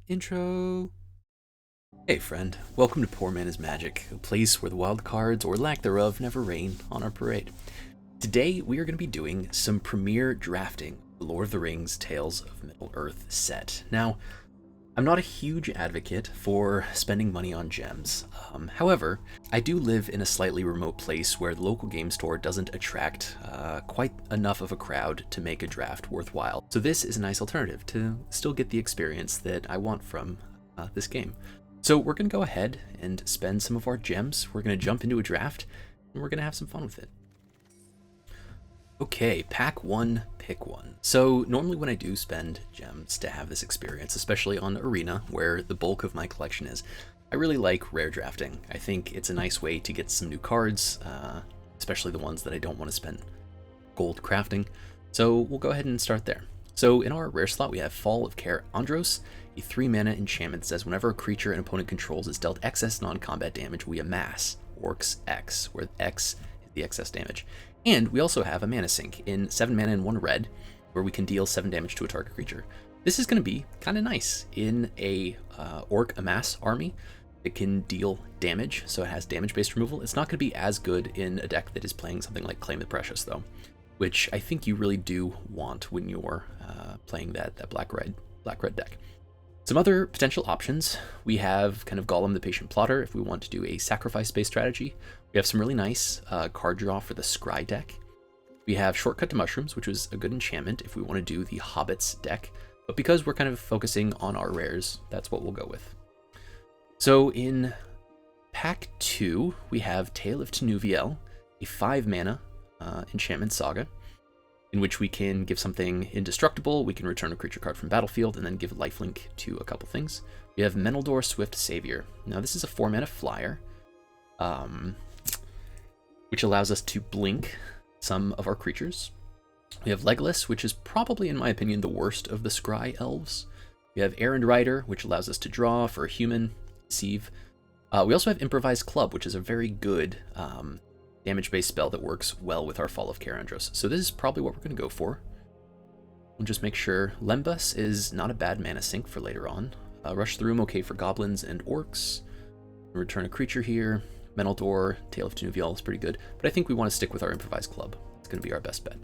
Intro. Hey friend, welcome to Poor Man is Magic, a place where the wild cards, or lack thereof, never rain on our parade. Today we are going to be doing some premiere drafting the Lord of the Rings Tales of Middle-earth set. Now, I'm not a huge advocate for spending money on gems. However, I do live in a slightly remote place where the local game store doesn't attract quite enough of a crowd to make a draft worthwhile. So this is a nice alternative to still get the experience that I want from this game. So we're going to go ahead and spend some of our gems. We're going to jump into a draft, and we're going to have some fun with it. Okay, pack one, pick one. So normally when I do spend gems to have this experience, especially on Arena, where the bulk of my collection is, I really like rare drafting. I think it's a nice way to get some new cards, especially the ones that I don't want to spend gold crafting. So we'll go ahead and start there. So in our rare slot, we have Fall of Care Andros, a 3-mana enchantment that says whenever a creature an opponent controls is dealt excess non-combat damage, we amass Orcs X, where X is the excess damage. And we also have a mana sink in 7 mana and 1 red, where we can deal 7 damage to a target creature. This is going to be kind of nice in a Orc Amass army. It can deal damage, so it has damage-based removal. It's not going to be as good in a deck that is playing something like Claim the Precious, though, which I think you really do want when you're playing that black-red deck. Some other potential options, we have kind of Gollum the Patient Plotter if we want to do a sacrifice-based strategy. We have some really nice card draw for the Scry deck. We have Shortcut to Mushrooms, which is a good enchantment if we want to do the Hobbits deck. But because we're kind of focusing on our rares, that's what we'll go with. So in pack 2, we have Tale of Tenuviel, a 5-mana enchantment saga, in which we can give something indestructible, we can return a creature card from battlefield, and then give lifelink to a couple things. We have Meneldur Swift Savior. Now this is a 4-mana flyer, which allows us to blink some of our creatures. We have Legolas, which is probably, in my opinion, the worst of the Scry elves. We have Errand Rider, which allows us to draw for a human, Sieve. We also have Improvised Club, which is a very good damage-based spell that works well with our Fall of Care Andros. So this is probably what we're going to go for. We'll just make sure Lembas is not a bad mana sink for later on. Rush the Room, okay for goblins and orcs. Return a creature here. Meneldur, Tale of Tenuviel is pretty good, but I think we want to stick with our Improvised Club. It's going to be our best bet.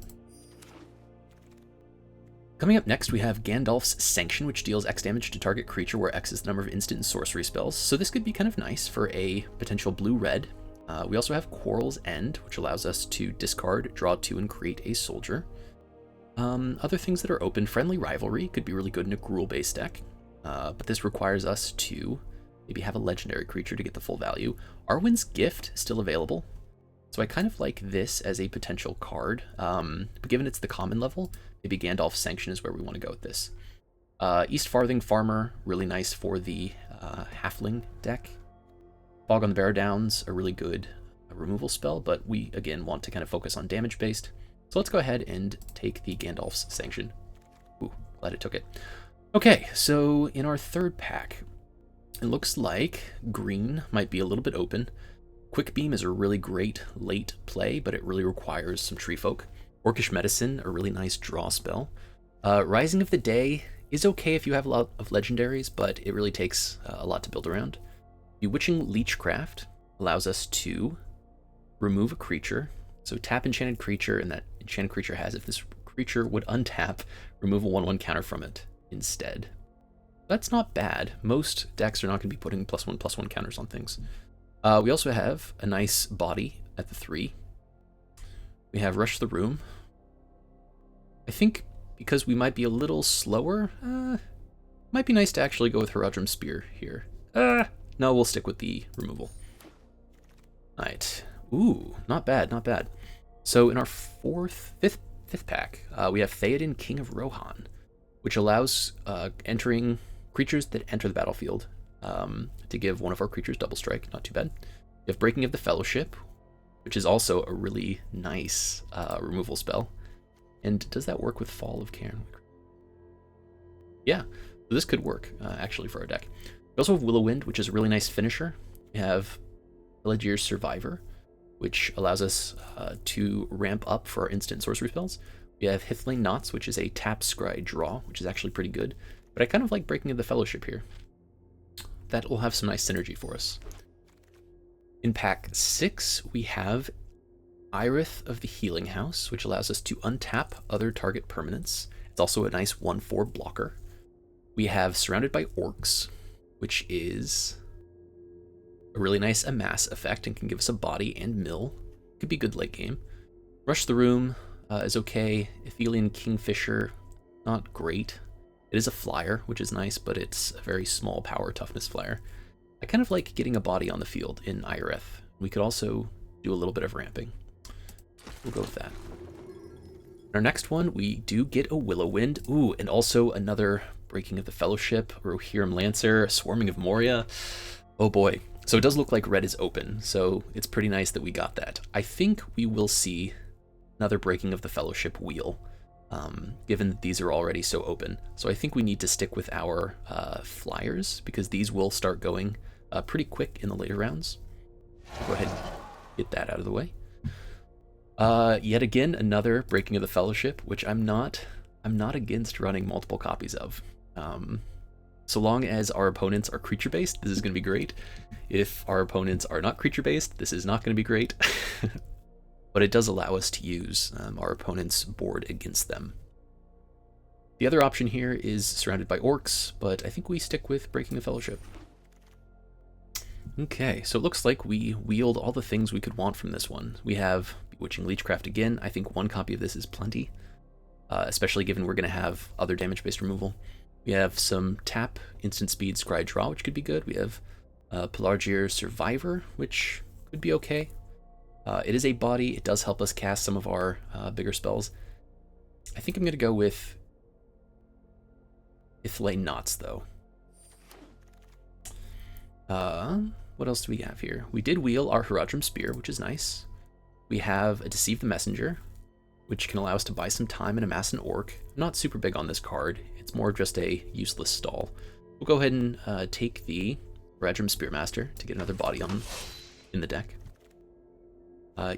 Coming up next, we have Gandalf's Sanction, which deals X damage to target creature where X is the number of instant and sorcery spells. So this could be kind of nice for a potential blue-red. We also have Quarrel's End, which allows us to discard, draw 2, and create a soldier. Other things that are open, Friendly Rivalry could be really good in a Gruul-based deck, but this requires us to maybe have a legendary creature to get the full value. Arwen's Gift is still available, so I kind of like this as a potential card, but given it's the common level, maybe Gandalf's Sanction is where we want to go with this. East Farthing Farmer, really nice for the Halfling deck. Fog on the Bear Downs, a really good removal spell, but we, again, want to kind of focus on damage-based. So let's go ahead and take the Gandalf's Sanction. Ooh, glad it took it. Okay, so in our third pack, it looks like green might be a little bit open. Quick Beam is a really great late play, but it really requires some Tree Folk. Orcish Medicine, a really nice draw spell. Rising of the Day is okay if you have a lot of legendaries, but it really takes a lot to build around. Bewitching Leechcraft allows us to remove a creature. So tap enchanted creature, and that enchanted creature has, if this creature would untap, remove a 1/1 counter from it instead. That's not bad. Most decks are not going to be putting +1/+1 counters on things. We also have a nice body at the 3. We have Rush the Room. I think because we might be a little slower, might be nice to actually go with Haradrim Spear here. No, we'll stick with the removal. Alright. Ooh, not bad, not bad. So in our fifth pack, we have Theoden, King of Rohan, which allows entering creatures that enter the battlefield to give one of our creatures double strike. Not too bad. We have Breaking of the Fellowship, which is also a really nice removal spell. And does that work with Fall of Cairn? Yeah, so this could work actually for our deck. We also have Willowwind, which is a really nice finisher. We have Pelagir's Survivor, which allows us to ramp up for our instant sorcery spells. We have Hithling Knots, which is a tap scry draw, which is actually pretty good. But I kind of like Breaking of the Fellowship here. That will have some nice synergy for us. In pack 6, we have Irith of the Healing House, which allows us to untap other target permanents. It's also a nice 1/4 blocker. We have Surrounded by Orcs, which is a really nice Amass effect and can give us a body and mill. Could be good late game. Rush the Room is okay. Athelian Kingfisher, not great. It is a flyer, which is nice, but it's a very small power toughness flyer. I kind of like getting a body on the field in Irith. We could also do a little bit of ramping. We'll go with that. Our next one, we do get a Willow-Wind. Ooh, and also another Breaking of the Fellowship, Rohirrim Lancer, Swarming of Moria. Oh boy. So it does look like red is open, so it's pretty nice that we got that. I think we will see another Breaking of the Fellowship wheel, given that these are already so open. So I think we need to stick with our flyers, because these will start going pretty quick in the later rounds. Go ahead and get that out of the way. Yet again, another Breaking of the Fellowship, which I'm not against running multiple copies of. So long as our opponents are creature-based, this is going to be great. If our opponents are not creature-based, this is not going to be great. But it does allow us to use our opponent's board against them. The other option here is Surrounded by Orcs, but I think we stick with Breaking the Fellowship. Okay, so it looks like we wield all the things we could want from this one. We have Bewitching Leechcraft again. I think one copy of this is plenty, especially given we're going to have other damage-based removal. We have some tap, instant speed, scry draw, which could be good. We have Pelargir Survivor, which could be okay. It is a body. It does help us cast some of our bigger spells. I think I'm going to go with Ithlay Knots, though. What else do we have here? We did wheel our Haradrim Spear, which is nice. We have a Deceive the Messenger, which can allow us to buy some time and amass an orc. I'm not super big on this card. It's more just a useless stall. We'll go ahead and take the Haradrim Spearmaster to get another body on in the deck.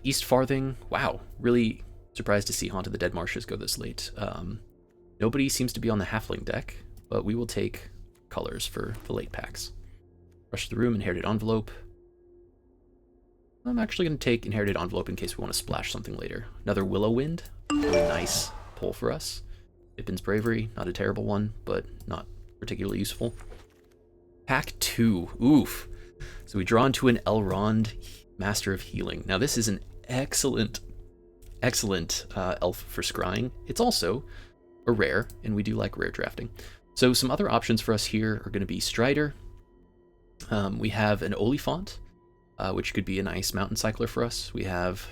East Farthing, wow, really surprised to see Haunt of the Dead Marshes go this late. Nobody seems to be on the Halfling deck, but we will take colors for the late packs. Rush the Room, Inherited Envelope. I'm actually going to take Inherited Envelope in case we want to splash something later. Another Willow-Wind, really nice pull for us. Pippin's Bravery, not a terrible one, but not particularly useful. Pack 2, oof. So we draw into an Elrond, Master of Healing. Now this is an excellent elf for scrying. It's also a rare, and we do like rare drafting. So some other options for us here are going to be Strider. We have an Oliphant, which could be a nice mountain cycler for us. We have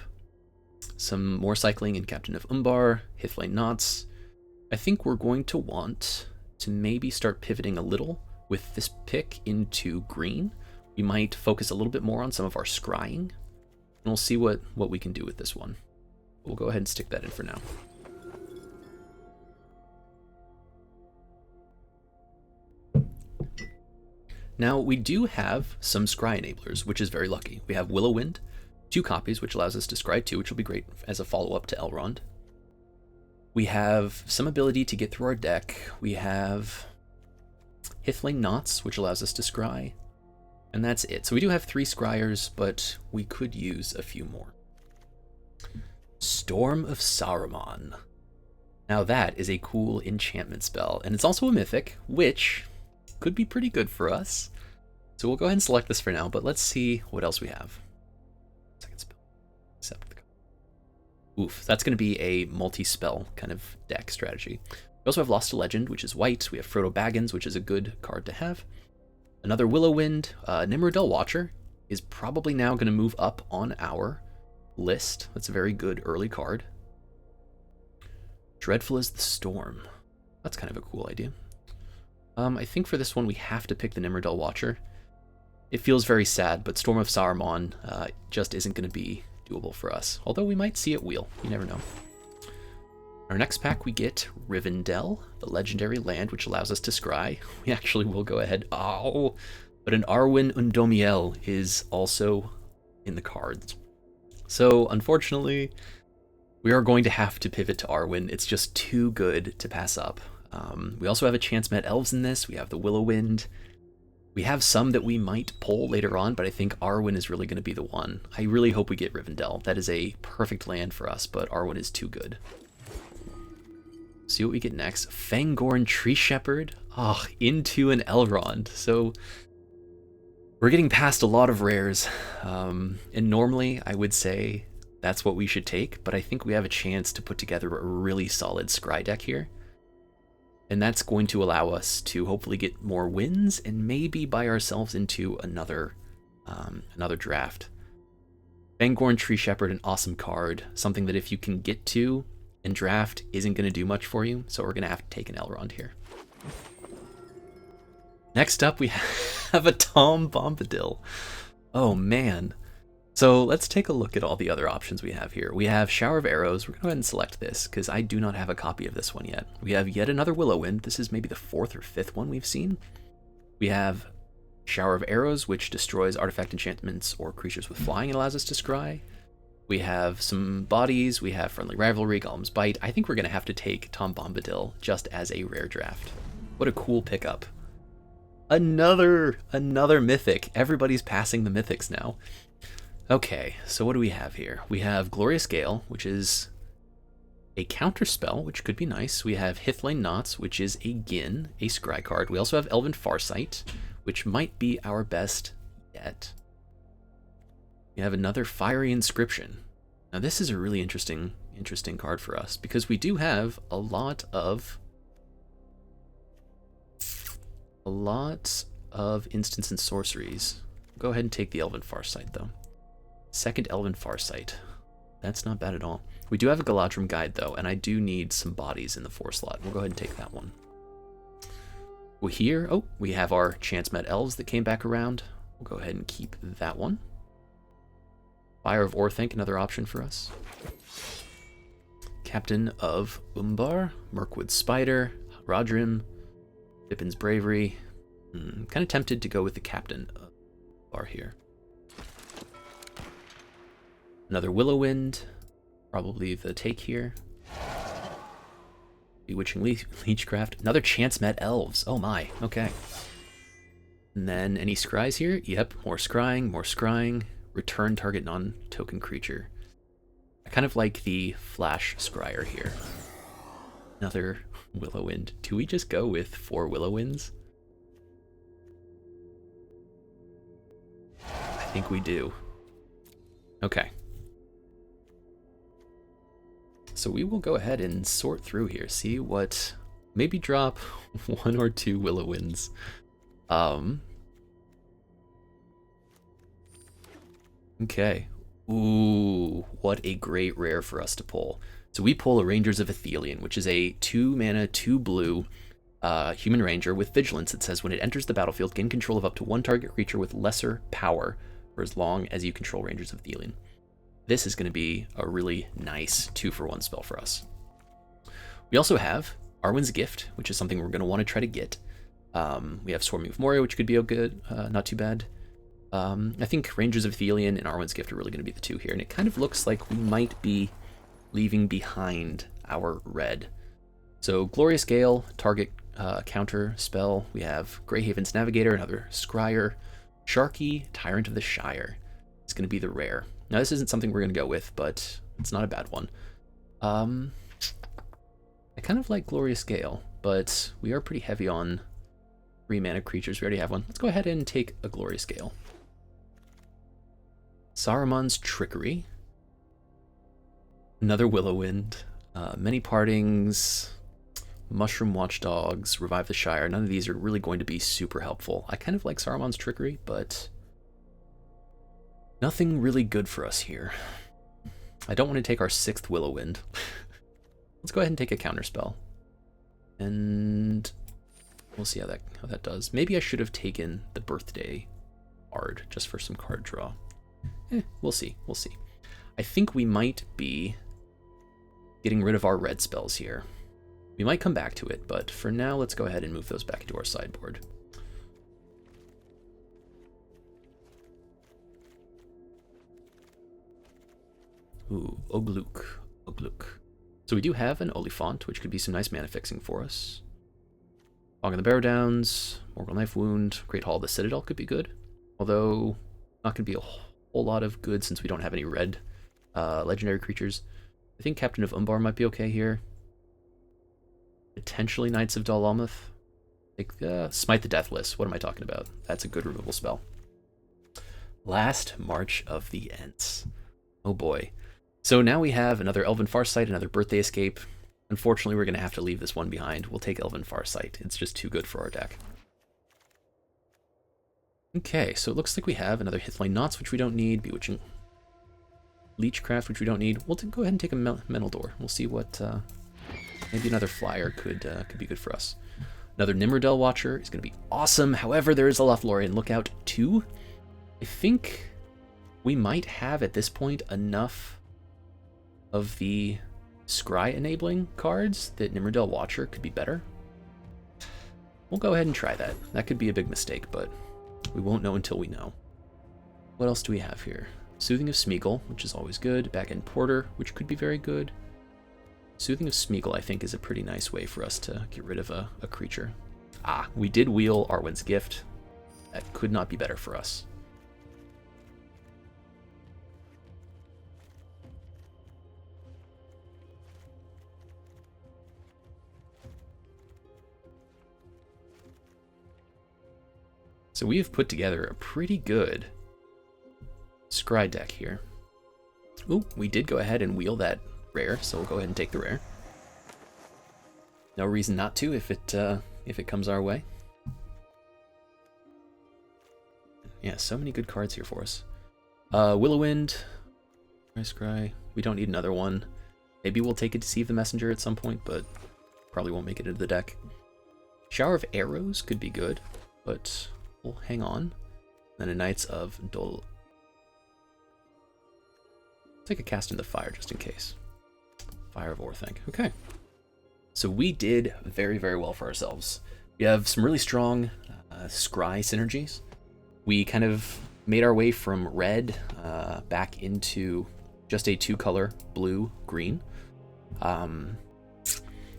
some more cycling in Captain of Umbar, Ithlay Knots. I think we're going to want to maybe start pivoting a little with this pick into green. We might focus a little bit more on some of our scrying, and we'll see what we can do with this one. We'll go ahead and stick that in for now. Now, we do have some scry enablers, which is very lucky. We have Willow-Wind, 2 copies, which allows us to scry 2, which will be great as a follow-up to Elrond. We have some ability to get through our deck. We have Ithlay Knots, which allows us to scry. And that's it. So we do have 3 scryers, but we could use a few more. Storm of Saruman. Now that is a cool enchantment spell, and it's also a mythic, which could be pretty good for us. So we'll go ahead and select this for now, but let's see what else we have. Second spell. Accept the Oof, that's going to be a multi-spell kind of deck strategy. We also have Lost to Legend, which is white. We have Frodo Baggins, which is a good card to have. Another Willow-Wind. Nimrodel Watcher is probably now going to move up on our list. That's a very good early card. Dreadful as the Storm. That's kind of a cool idea. I think for this one we have to pick the Nimrodel Watcher. It feels very sad, but Storm of Saruman just isn't going to be doable for us. Although we might see it wheel. You never know. Our next pack we get Rivendell, the legendary land which allows us to scry. We actually will go ahead. Oh, but an Arwen Undomiel is also in the cards. So unfortunately, we are going to have to pivot to Arwen. It's just too good to pass up. We also have a chance met elves in this. We have the Willow-Wind. We have some that we might pull later on, but I think Arwen is really going to be the one. I really hope we get Rivendell. That is a perfect land for us, but Arwen is too good. See what we get next. Fangorn Tree Shepherd. Oh, into an Elrond. So we're getting past a lot of rares. And normally I would say that's what we should take, but I think we have a chance to put together a really solid Scry deck here. And that's going to allow us to hopefully get more wins and maybe buy ourselves into another draft. Fangorn Tree Shepherd, an awesome card. Something that if you can get to and draft isn't going to do much for you. So we're going to have to take an Elrond here. Next up, we have a Tom Bombadil. Oh, man. So let's take a look at all the other options we have here. We have Shower of Arrows. We're going to go ahead and select this because I do not have a copy of this one yet. We have yet another Willow-Wind. This is maybe the 4th or 5th one we've seen. We have Shower of Arrows, which destroys artifact enchantments or creatures with flying and allows us to scry. We have some bodies. We have Friendly Rivalry, Golem's Bite. I think we're going to have to take Tom Bombadil just as a rare draft. What a cool pickup. Another Mythic. Everybody's passing the Mythics now. Okay, so what do we have here? We have Glorious Gale, which is a counter spell, which could be nice. We have Hithlane Knots, which is again a scry card. We also have Elven Farsight, which might be our best yet. We have another Fiery Inscription. Now this is a really interesting card for us because we do have a lot of instants and sorceries. Go ahead and take the Elven Farsight though. Second Elven Farsight. That's not bad at all. We do have a Galadrim Guide though, and I do need some bodies in the 4 slot. We'll go ahead and take that one. Well, here, oh, we have our Chance Met Elves that came back around. We'll go ahead and keep that one. Fire of Orthanc, another option for us. Captain of Umbar, Mirkwood Spider, Rodrim, Pippin's Bravery. Kind of tempted to go with the Captain of Umbar here. Another Willow-Wind, probably the take here. Bewitching Leechcraft, another Chance Met Elves. Oh my, okay. And then any scries here? Yep, more scrying. Return target non-token creature. I kind of like the Flash Scryer here. Another Willow-Wind. Do we just go with 4 Willow-Winds? I think we do. Okay. So we will go ahead and sort through here, see what, maybe drop 1 or 2 Willow-Winds. Okay. Ooh, what a great rare for us to pull. So we pull a Rangers of Athelion, which is a 2 mana, 2 blue human ranger with vigilance. It says when it enters the battlefield, gain control of up to 1 target creature with lesser power for as long as you control Rangers of Athelion. This is going to be a really nice 2-for-1 spell for us. We also have Arwen's Gift, which is something we're going to want to try to get. We have Swarming with Moria, which could be a good, not too bad. I think Rangers of Athelion and Arwen's Gift are really going to be the 2 here, and it kind of looks like we might be leaving behind our red. So Glorious Gale, target counter spell. We have Greyhaven's Navigator, another Scryer. Sharky, Tyrant of the Shire. It's going to be the rare. Now this isn't something we're going to go with, but it's not a bad one. I kind of like Glorious Gale, but we are pretty heavy on 3 mana creatures. We already have one. Let's go ahead and take a Glorious Gale. Saruman's Trickery. Another Willow-Wind. Many Partings. Mushroom Watchdogs. Revive the Shire. None of these are really going to be super helpful. I kind of like Saruman's Trickery, but nothing really good for us here. I don't want to take our 6th Willow-Wind. Let's go ahead and take a counterspell. And we'll see how that does. Maybe I should have taken the Birthday card just for some card draw. We'll see. We'll see. I think we might be getting rid of our red spells here. We might come back to it, but for now, let's go ahead and move those back into our sideboard. Ooh, Ogluk. So we do have an Oliphant, which could be some nice mana fixing for us. Fog in the Barrow Downs, Morgul Knife Wound, Great Hall of the Citadel could be good. Although, not going to be a whole lot of good since we don't have any red legendary creatures. I think Captain of Umbar might be okay here. Potentially Knights of Dol Amroth. Like, Smite the Deathless. What am I talking about? That's a good removal spell. Last March of the Ents. Oh boy. So now we have another Elven Farsight, another Birthday Escape. Unfortunately, we're going to have to leave this one behind. We'll take Elven Farsight. It's just too good for our deck. Okay, so it looks like we have another Hithlane Knots, which we don't need. Bewitching Leechcraft, which we don't need. We'll go ahead and take a Mental Door. We'll see what... maybe another flyer could be good for us. Another Nimrodel Watcher is going to be awesome. However, there is a Lothlorien Lookout too. I think we might have at this point enough of the Scry enabling cards that Nimrodel Watcher could be better. We'll go ahead and try that. That could be a big mistake, but we won't know until we know. What else do we have here? Soothing of Smeagol, which is always good. Back-end Porter, which could be very good. Soothing of Smeagol, I think, is a pretty nice way for us to get rid of a creature. Ah, we did wheel Arwen's Gift. That could not be better for us. So we have put together a pretty good Scry deck here. Ooh, we did go ahead and wheel that rare, so we'll go ahead and take the rare. No reason not to if it comes our way. Yeah, so many good cards here for us. Willowwind, Scry. We don't need another one. Maybe we'll take a Deceive the Messenger at some point, but probably won't make it into the deck. Shower of Arrows could be good, but we'll hang on. Then a Knights of Dol. Take a Cast into Fire just in case. Fire of Orthanc. Okay. So we did very, very well for ourselves. We have some really strong Scry synergies. We kind of made our way from red back into just a 2-color blue-green.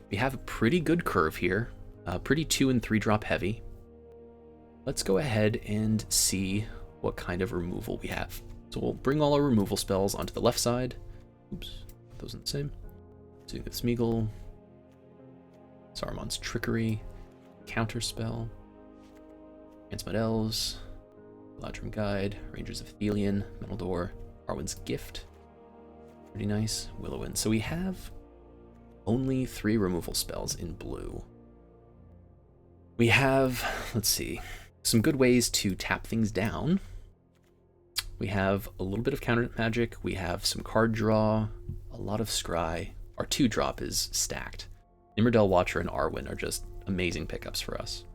We have a pretty good curve here. Pretty 2- and 3-drop heavy. Let's go ahead and see what kind of removal we have. So we'll bring all our removal spells onto the left side. Oops, those are the same. Soothing of Smeagol, Saruman's Trickery, Counterspell, Ansmud Elves, Eladrin Guide, Rangers of Thelion, Mental Door, Arwen's Gift. Pretty nice. Willowwind. So we have only 3 removal spells in blue. We have, let's see, some good ways to tap things down. We have a little bit of counter magic. We have some card draw, a lot of Scry. Our 2-drop is stacked. Nimrodel Watcher and Arwen are just amazing pickups for us.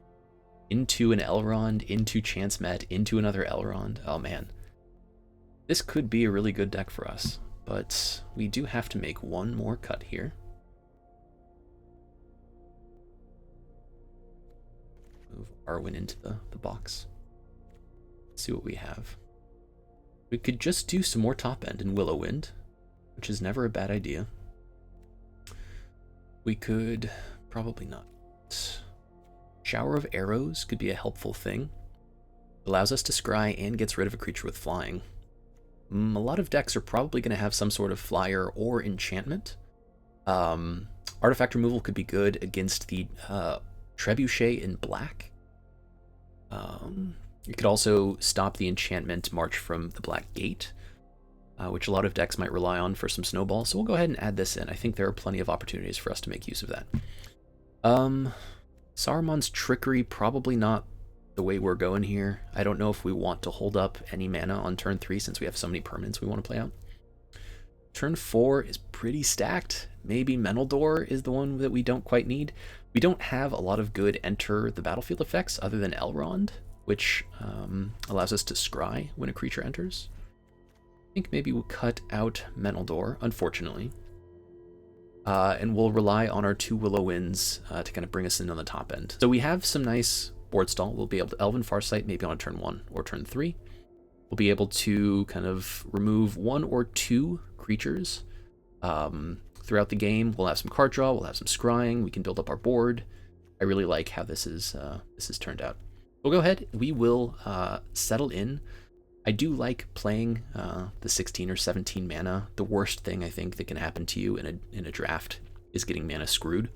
Into an Elrond, into Chance Met, into another Elrond. Oh man. This could be a really good deck for us, but we do have to make one more cut here. Move Arwen into the box. Let's see what we have. We could just do some more top end in Willowwind, which is never a bad idea. We could probably not. Shower of Arrows could be a helpful thing. Allows us to scry and gets rid of a creature with flying. A lot of decks are probably going to have some sort of flyer or enchantment. Artifact removal could be good against the Trebuchet in black. You could also stop the enchantment March from the Black Gate, which a lot of decks might rely on for some snowball. So we'll go ahead and add this in. I think there are plenty of opportunities for us to make use of that. Saruman's Trickery, probably not the way we're going here. I don't know if we want to hold up any mana on turn 3 since we have so many permanents we want to play out. Turn 4 is pretty stacked. Maybe Mental Door is the one that we don't quite need. We don't have a lot of good enter the battlefield effects other than Elrond, which allows us to scry when a creature enters. I think maybe we'll cut out Mental Door, unfortunately. And we'll rely on our 2 Willowwinds to kind of bring us in on the top end. So we have some nice board stall. We'll be able to Elven Farsight maybe on turn 1 or turn 3. We'll be able to kind of remove 1 or 2 creatures throughout the game. We'll have some card draw, we'll have some scrying, we can build up our board. I really like how this is turned out. We'll go ahead. We will settle in. I do like playing the 16 or 17 mana. The worst thing I think that can happen to you in a draft is getting mana screwed.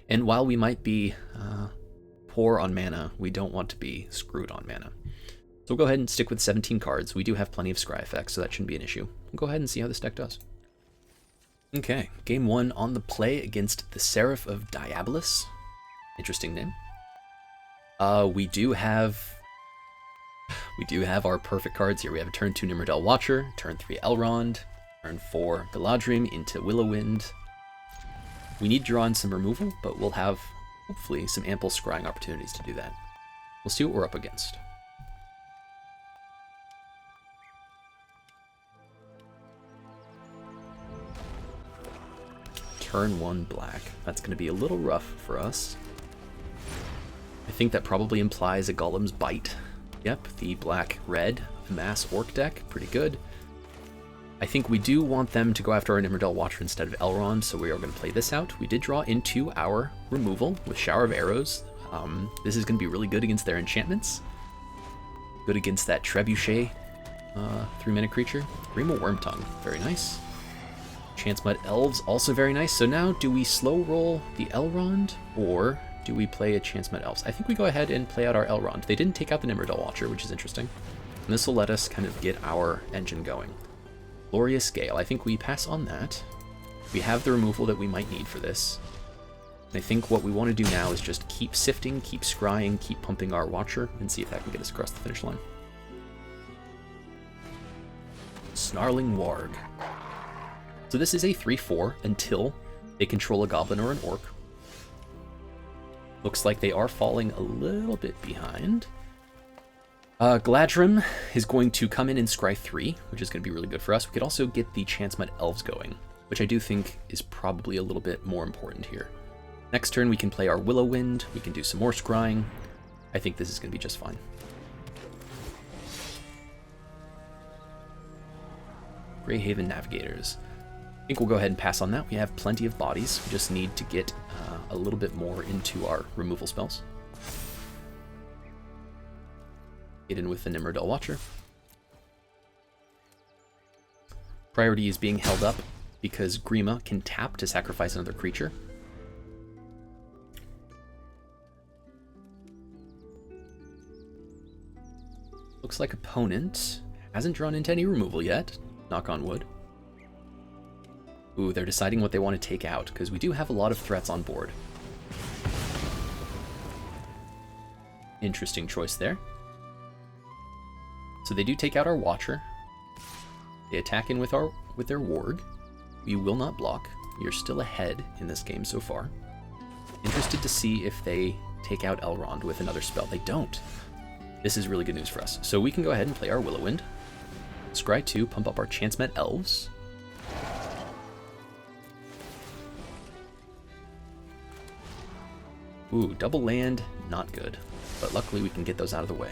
And while we might be poor on mana, we don't want to be screwed on mana. So we'll go ahead and stick with 17 cards. We do have plenty of scry effects, so that shouldn't be an issue. We'll go ahead and see how this deck does. Okay, game 1 on the play against the Seraph of Diabolus. Interesting name. We do have our perfect cards here. We have a turn 2 Nimrodel Watcher, turn 3 Elrond, turn 4 Galadrim into Willowwind. We need to draw in some removal, but we'll have, hopefully, some ample scrying opportunities to do that. We'll see what we're up against. Turn 1 black. That's going to be a little rough for us. I think that probably implies a Golem's Bite. Yep, the black-red Amass Orc deck. Pretty good. I think we do want them to go after our Nimrodel Watcher instead of Elrond, so we are going to play this out. We did draw into our removal with Shower of Arrows. This is going to be really good against their enchantments. Good against that Trebuchet 3-mana creature. Grima Wormtongue, very nice. Chance-Mud Elves, also very nice. So now, do we slow roll the Elrond, or do we play a Chance-Mud Elves? I think we go ahead and play out our Elrond. They didn't take out the Nimrodel Watcher, which is interesting. And this will let us kind of get our engine going. Glorious Gale, I think we pass on that. We have the removal that we might need for this. And I think what we want to do now is just keep sifting, keep scrying, keep pumping our Watcher, and see if that can get us across the finish line. Snarling Warg. So this is a 3/4 until they control a Goblin or an Orc. Looks like they are falling a little bit behind. Galadrim is going to come in and scry 3, which is going to be really good for us. We could also get the Chance-Mud Elves going, which I do think is probably a little bit more important here. Next turn we can play our Willowwind, we can do some more scrying. I think this is going to be just fine. Greyhaven Navigators. I think we'll go ahead and pass on that. We have plenty of bodies. We just need to get a little bit more into our removal spells. Get in with the Nimrodel Watcher. Priority is being held up because Grima can tap to sacrifice another creature. Looks like opponent hasn't drawn into any removal yet. Knock on wood. Ooh, they're deciding what they want to take out, because we do have a lot of threats on board. Interesting choice there. So they do take out our Watcher. They attack in with their Warg. We will not block. We are still ahead in this game so far. Interested to see if they take out Elrond with another spell. They don't. This is really good news for us. So we can go ahead and play our Willowwind. Scry 2, pump up our Chance-Met Elves. Ooh, double land, not good. But luckily we can get those out of the way.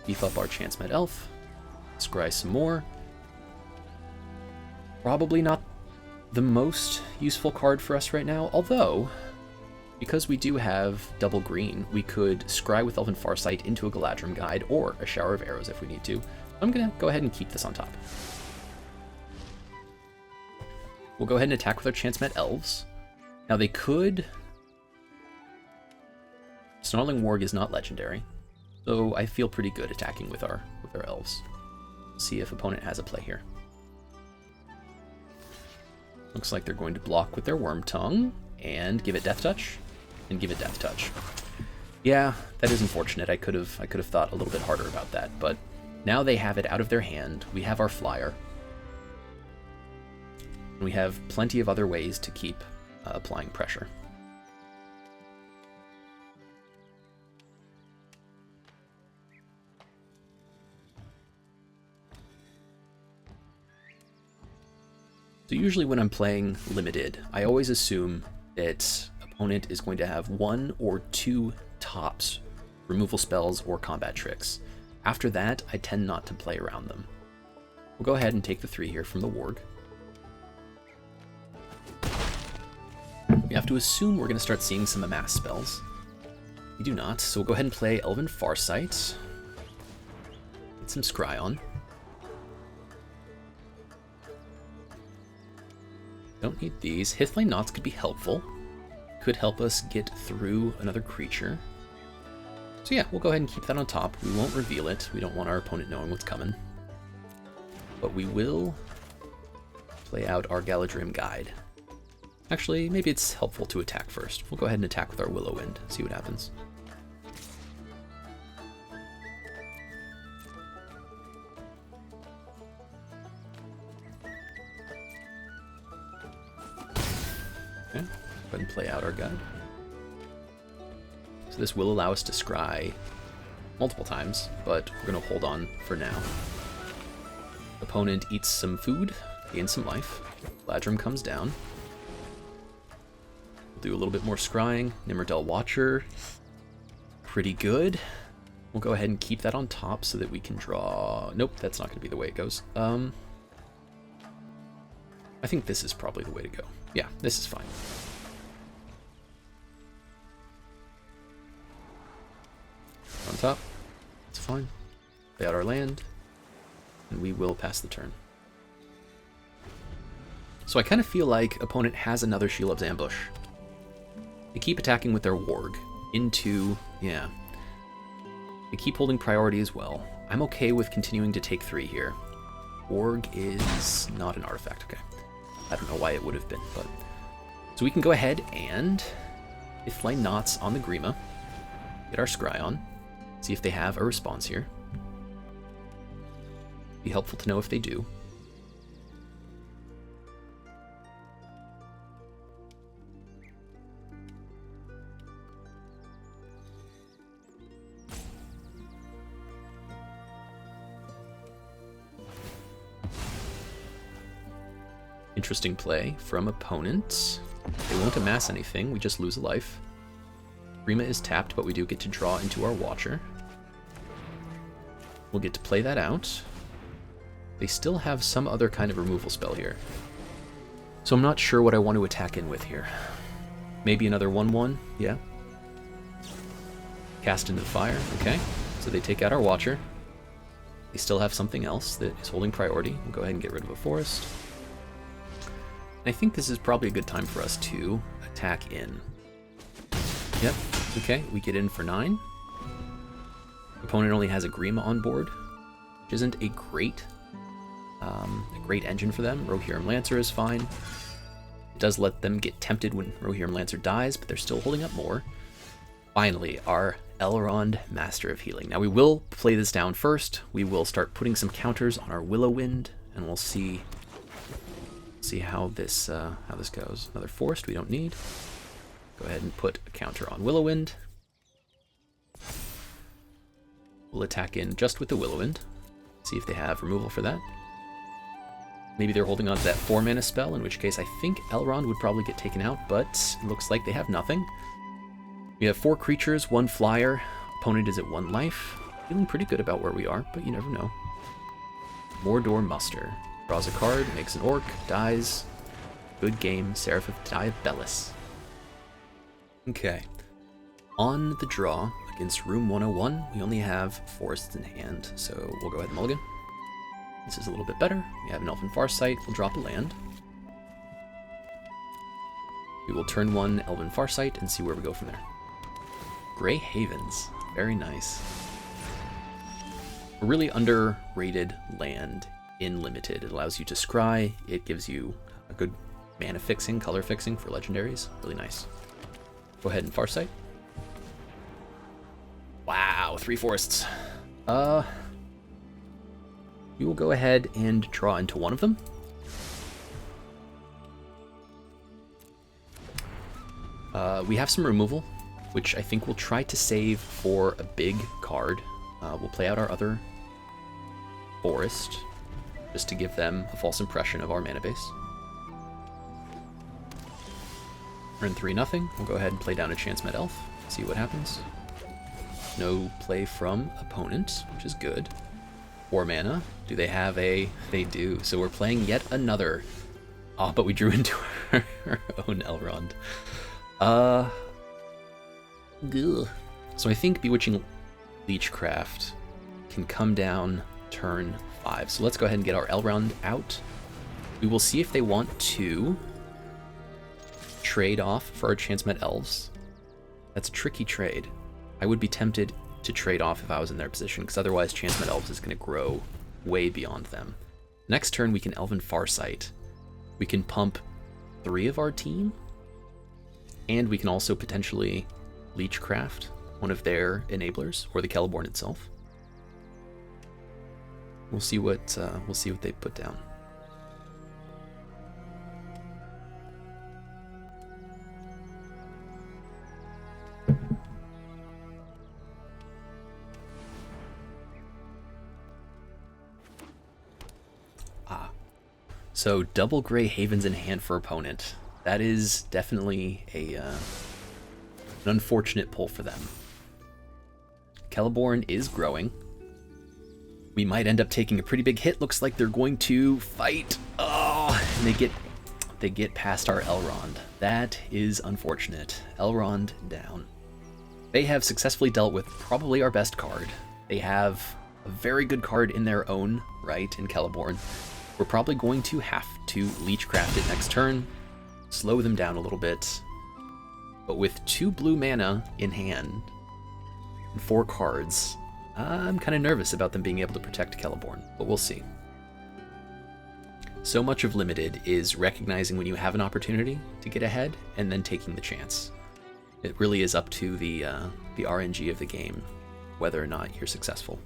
Beef up our Chance-Met Elf. Scry some more. Probably not the most useful card for us right now, although, because we do have double green, we could scry with Elven Farsight into a Galadrim Guide or a Shower of Arrows if we need to. I'm going to go ahead and keep this on top. We'll go ahead and attack with our Chance-Met Elves. Now they could... Snarling Warg is not legendary, so I feel pretty good attacking with our elves. See if opponent has a play here. Looks like they're going to block with their Wormtongue and give it Death Touch, and give it Death Touch. Yeah, that is unfortunate. I could have thought a little bit harder about that, but now they have it out of their hand. We have our flyer. And we have plenty of other ways to keep applying pressure. So usually when I'm playing limited, I always assume that opponent is going to have 1 or 2 tops, removal spells or combat tricks. After that, I tend not to play around them. We'll go ahead and take the 3 here from the Warg. We have to assume we're going to start seeing some Amass spells. We do not, so we'll go ahead and play Elven Farsight. Get some Scry on. Don't need these. Hithlane Knots could be helpful. Could help us get through another creature. So yeah, we'll go ahead and keep that on top. We won't reveal it. We don't want our opponent knowing what's coming. But we will play out our Galadrim Guide. Actually, maybe it's helpful to attack first. We'll go ahead and attack with our Willow Wind, see what happens. Okay, go ahead and play out our guide. So this will allow us to scry multiple times, but we're going to hold on for now. Opponent eats some food, gains some life. Galadrim comes down. We'll do a little bit more scrying. Nimerdel Watcher, pretty good. We'll go ahead and keep that on top so that we can draw... Nope, that's not going to be the way it goes. I think this is probably the way to go. Yeah, this is fine. On top, it's fine. Play out our land, and we will pass the turn. So I kind of feel like opponent has another Shelob's Ambush. They keep attacking with their Warg into, yeah. They keep holding priority as well. I'm okay with continuing to take 3 here. Warg is not an artifact, okay. I don't know why it would have been, but... So we can go ahead and Hithlane Knots on the Grima. Get our Scry on. See if they have a response here. Be helpful to know if they do. Interesting play from opponent. They won't amass anything, we just lose a life. Grima is tapped, but we do get to draw into our Watcher. We'll get to play that out. They still have some other kind of removal spell here. So I'm not sure what I want to attack in with here. Maybe another 1/1, yeah. Cast into the fire, okay. So they take out our Watcher. They still have something else that is holding priority. We'll go ahead and get rid of a forest. And I think this is probably a good time for us to attack in. Yep, okay, we get in for 9. Opponent only has a Grima on board, which isn't a great engine for them. Rohirrim Lancer is fine. It does let them get tempted when Rohirrim Lancer dies, but they're still holding up more. Finally, our Elrond, Master of Healing. Now we will play this down first. We will start putting some counters on our Willow Wind, and we'll see how this goes. Another forest we don't need. Go ahead and put a counter on Willow Wind. We'll attack in just with the Willow Wind. See if they have removal for that. Maybe they're holding on to that 4-mana spell, in which case I think Elrond would probably get taken out, but it looks like they have nothing. We have 4 creatures, 1 flyer. Opponent is at 1 life. Feeling pretty good about where we are, but you never know. Mordor Muster. Draws a card, makes an orc, dies. Good game, Seraph of Diabelis. Okay. On the draw, against Room 101, we only have forests in hand, so we'll go ahead and mulligan. This is a little bit better. We have an Elven Farsight, we'll drop a land. We will turn 1 Elven Farsight and see where we go from there. Grey Havens, very nice. A really underrated land in Limited. It allows you to scry, it gives you a good mana fixing, color fixing for legendaries, really nice. Go ahead and Farsight. Wow, 3 forests. We will go ahead and draw into one of them. We have some removal, which I think we'll try to save for a big card. We'll play out our other forest, just to give them a false impression of our mana base. We're in 3-0. We'll go ahead and play down a Chance Med Elf, see what happens. No play from opponent, which is good. 4 mana. Do they have a... They do. So we're playing yet another... Oh, but we drew into our own Elrond. Ugh. So I think Bewitching Leechcraft can come down turn 5. So let's go ahead and get our Elrond out. We will see if they want to trade off for our Chance-Met Elves. That's a tricky trade. I would be tempted to trade off if I was in their position, because otherwise Chance-Met Elves is going to grow way beyond them. Next turn we can Elven Farsight. We can pump 3 of our team, and we can also potentially Leechcraft one of their enablers, or the Celeborn itself. We'll see what they put down. So double Grey Havens in hand for opponent. That is definitely an unfortunate pull for them. Celeborn is growing. We might end up taking a pretty big hit. Looks like they're going to fight. Oh, and they get past our Elrond. That is unfortunate. Elrond down. They have successfully dealt with probably our best card. They have a very good card in their own right in Celeborn. We're probably going to have to Leechcraft it next turn, slow them down a little bit. But with 2 blue mana in hand and 4 cards, I'm kind of nervous about them being able to protect Celeborn, but we'll see. So much of Limited is recognizing when you have an opportunity to get ahead and then taking the chance. It really is up to the RNG of the game, whether or not you're successful.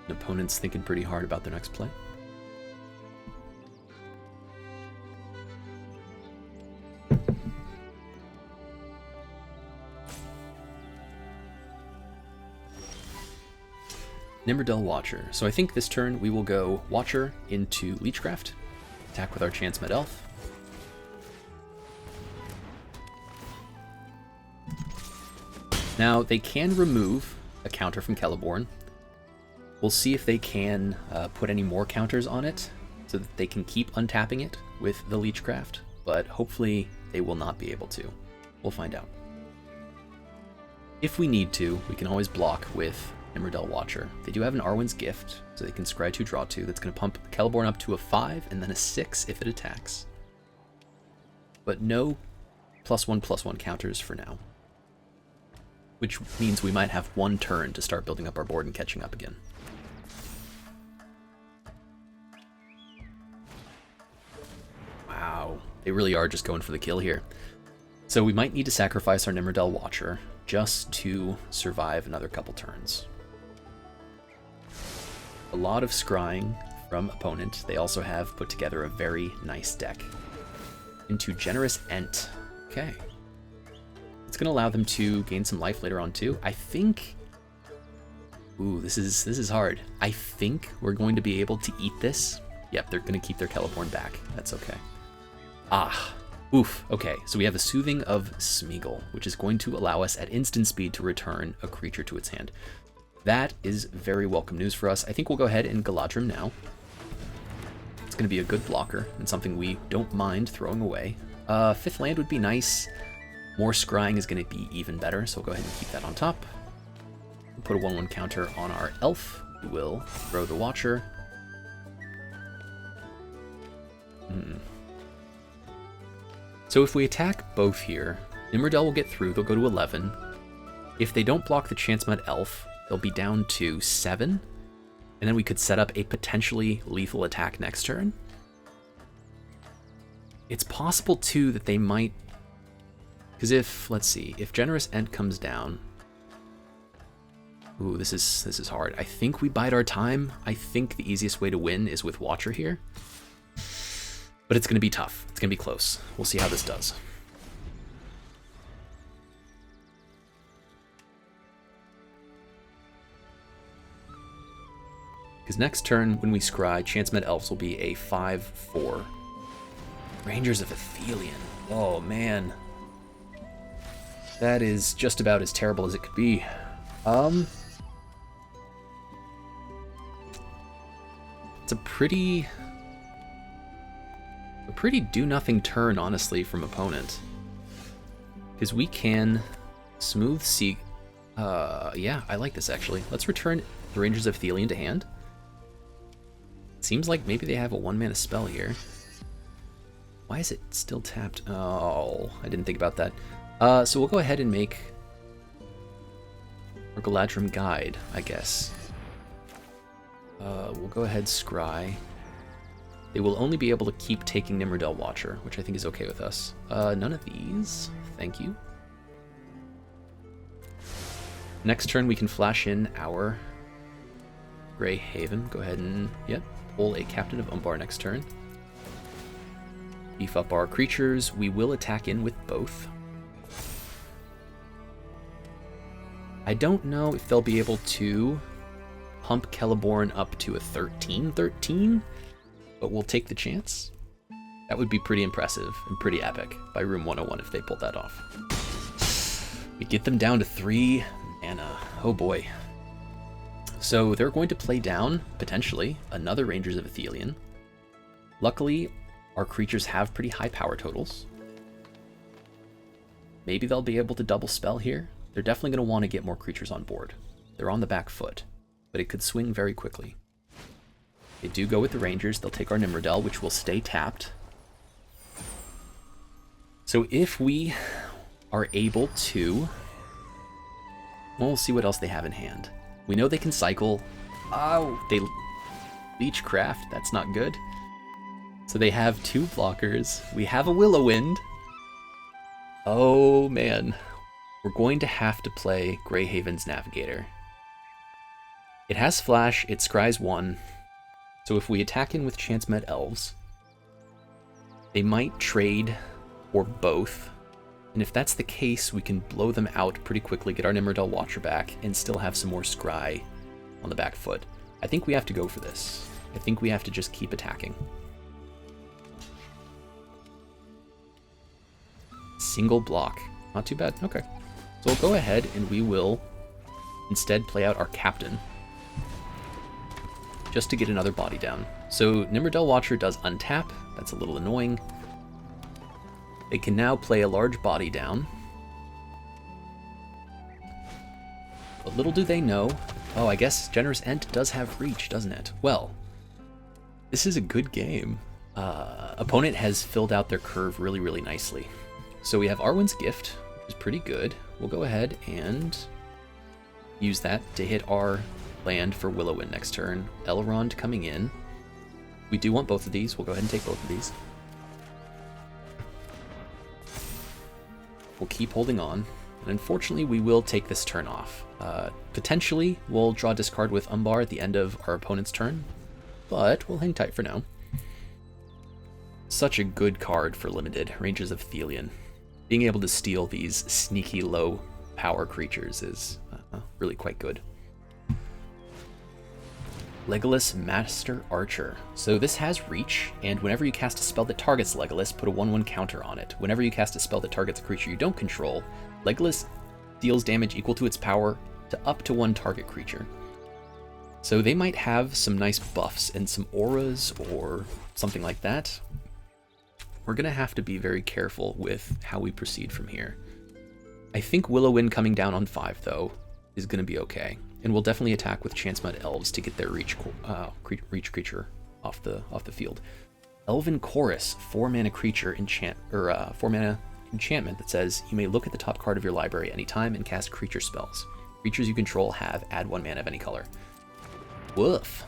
Opponent's thinking pretty hard about their next play. Nimrodel Watcher. So I think this turn we will go Watcher into Leechcraft, attack with our Chance-Met Elf. Now they can remove a counter from Celeborn. We'll see if they can put any more counters on it so that they can keep untapping it with the Leechcraft, but hopefully they will not be able to. We'll find out. If we need to, we can always block with Nimrodel Watcher. They do have an Arwen's Gift, so they can scry 2, draw 2. That's going to pump Celeborn up to a 5 and then a 6 if it attacks. But no +1/+1 counters for now. Which means we might have 1 turn to start building up our board and catching up again. Wow, they really are just going for the kill here. So we might need to sacrifice our Nimrodel Watcher just to survive another couple turns. A lot of scrying from opponent. They also have put together a very nice deck. Into Generous Ent. Okay. It's going to allow them to gain some life later on too. I think... Ooh, this is hard. I think we're going to be able to eat this. Yep, they're going to keep their Celeborn back. That's okay. Ah, oof. Okay, so we have a Soothing of Smeagol, which is going to allow us at instant speed to return a creature to its hand. That is very welcome news for us. I think we'll go ahead and Galadrim now. It's going to be a good blocker and something we don't mind throwing away. 5th land would be nice. More scrying is going to be even better, so we'll go ahead and keep that on top. We'll put a 1/1 counter on our elf, who will throw the Watcher. So if we attack both here, Nimrodel will get through, they'll go to 11. If they don't block the Chance-Met Elf, they'll be down to 7. And then we could set up a potentially lethal attack next turn. It's possible too that they might... Because if, let's see, if Generous Ent comes down... Ooh, this is hard. I think we bide our time. I think the easiest way to win is with Watcher here. But it's going to be tough. It's going to be close. We'll see how this does. Because next turn, when we scry, Chance-Met Elves will be a 5/4. Rangers of Athelion. Oh, man. That is just about as terrible as it could be. It's a pretty do-nothing turn, honestly, from opponent. Because we can smooth seek... yeah, I like this, actually. Let's return the Rangers of Thelion to hand. Seems like maybe they have a 1-mana spell here. Why is it still tapped? Oh, I didn't think about that. So we'll go ahead and make our Galadrim Guide, I guess. We'll go ahead, Scry. They will only be able to keep taking Nimrodel Watcher, which I think is okay with us. None of these. Thank you. Next turn, we can flash in our Grey Haven. Go ahead and, pull a Captain of Umbar next turn. Beef up our creatures. We will attack in with both. I don't know if they'll be able to pump Celeborn up to a 13/13, but we'll take the chance. That would be pretty impressive and pretty epic by Room 101 if they pulled that off. We get them down to 3 mana. Oh boy. So they're going to play down, potentially, another Rangers of Thelion. Luckily, our creatures have pretty high power totals. Maybe they'll be able to double spell here. They're definitely going to want to get more creatures on board. They're on the back foot, but it could swing very quickly. They do go with the Rangers. They'll take our Nimrodel, which will stay tapped. So if we are able to... Well, we'll see what else they have in hand. We know they can cycle. Oh, they Leechcraft. That's not good. So they have 2 blockers. We have a Willowind. Oh, man. We're going to have to play Greyhaven's Navigator. It has Flash. It scries 1. So if we attack in with Chance-Met Elves, they might trade or both. And if that's the case, we can blow them out pretty quickly, get our Nimrodel Watcher back, and still have some more Scry on the back foot. I think we have to go for this. I think we have to just keep attacking. Single block. Not too bad. Okay. So we'll go ahead and we will instead play out our Captain, just to get another body down. So Nimrodel Watcher does untap. That's a little annoying. They can now play a large body down. But little do they know... Oh, I guess Generous Ent does have reach, doesn't it? Well, this is a good game. Opponent has filled out their curve really, really nicely. So we have Arwen's Gift, which is pretty good. We'll go ahead and use that to hit our land for Willowind next turn. Elrond coming in. We do want both of these. We'll go ahead and take both of these. We'll keep holding on. And unfortunately, we will take this turn off. Potentially, we'll draw discard with Umbar at the end of our opponent's turn, but we'll hang tight for now. Such a good card for limited, Rangers of Thelion. Being able to steal these sneaky low power creatures is really quite good. Legolas Master Archer. So this has reach, and whenever you cast a spell that targets Legolas, put a 1/1 counter on it. Whenever you cast a spell that targets a creature you don't control, Legolas deals damage equal to its power to up to 1 target creature. So they might have some nice buffs and some auras or something like that. We're going to have to be very careful with how we proceed from here. I think Willowind coming down on 5, though, is going to be okay. And we'll definitely attack with Chance-Met Elves to get their reach creature off the field. Elven Chorus, 4-mana creature 4-mana enchantment that says you may look at the top card of your library anytime and cast creature spells. Creatures you control add 1 mana of any color. Woof.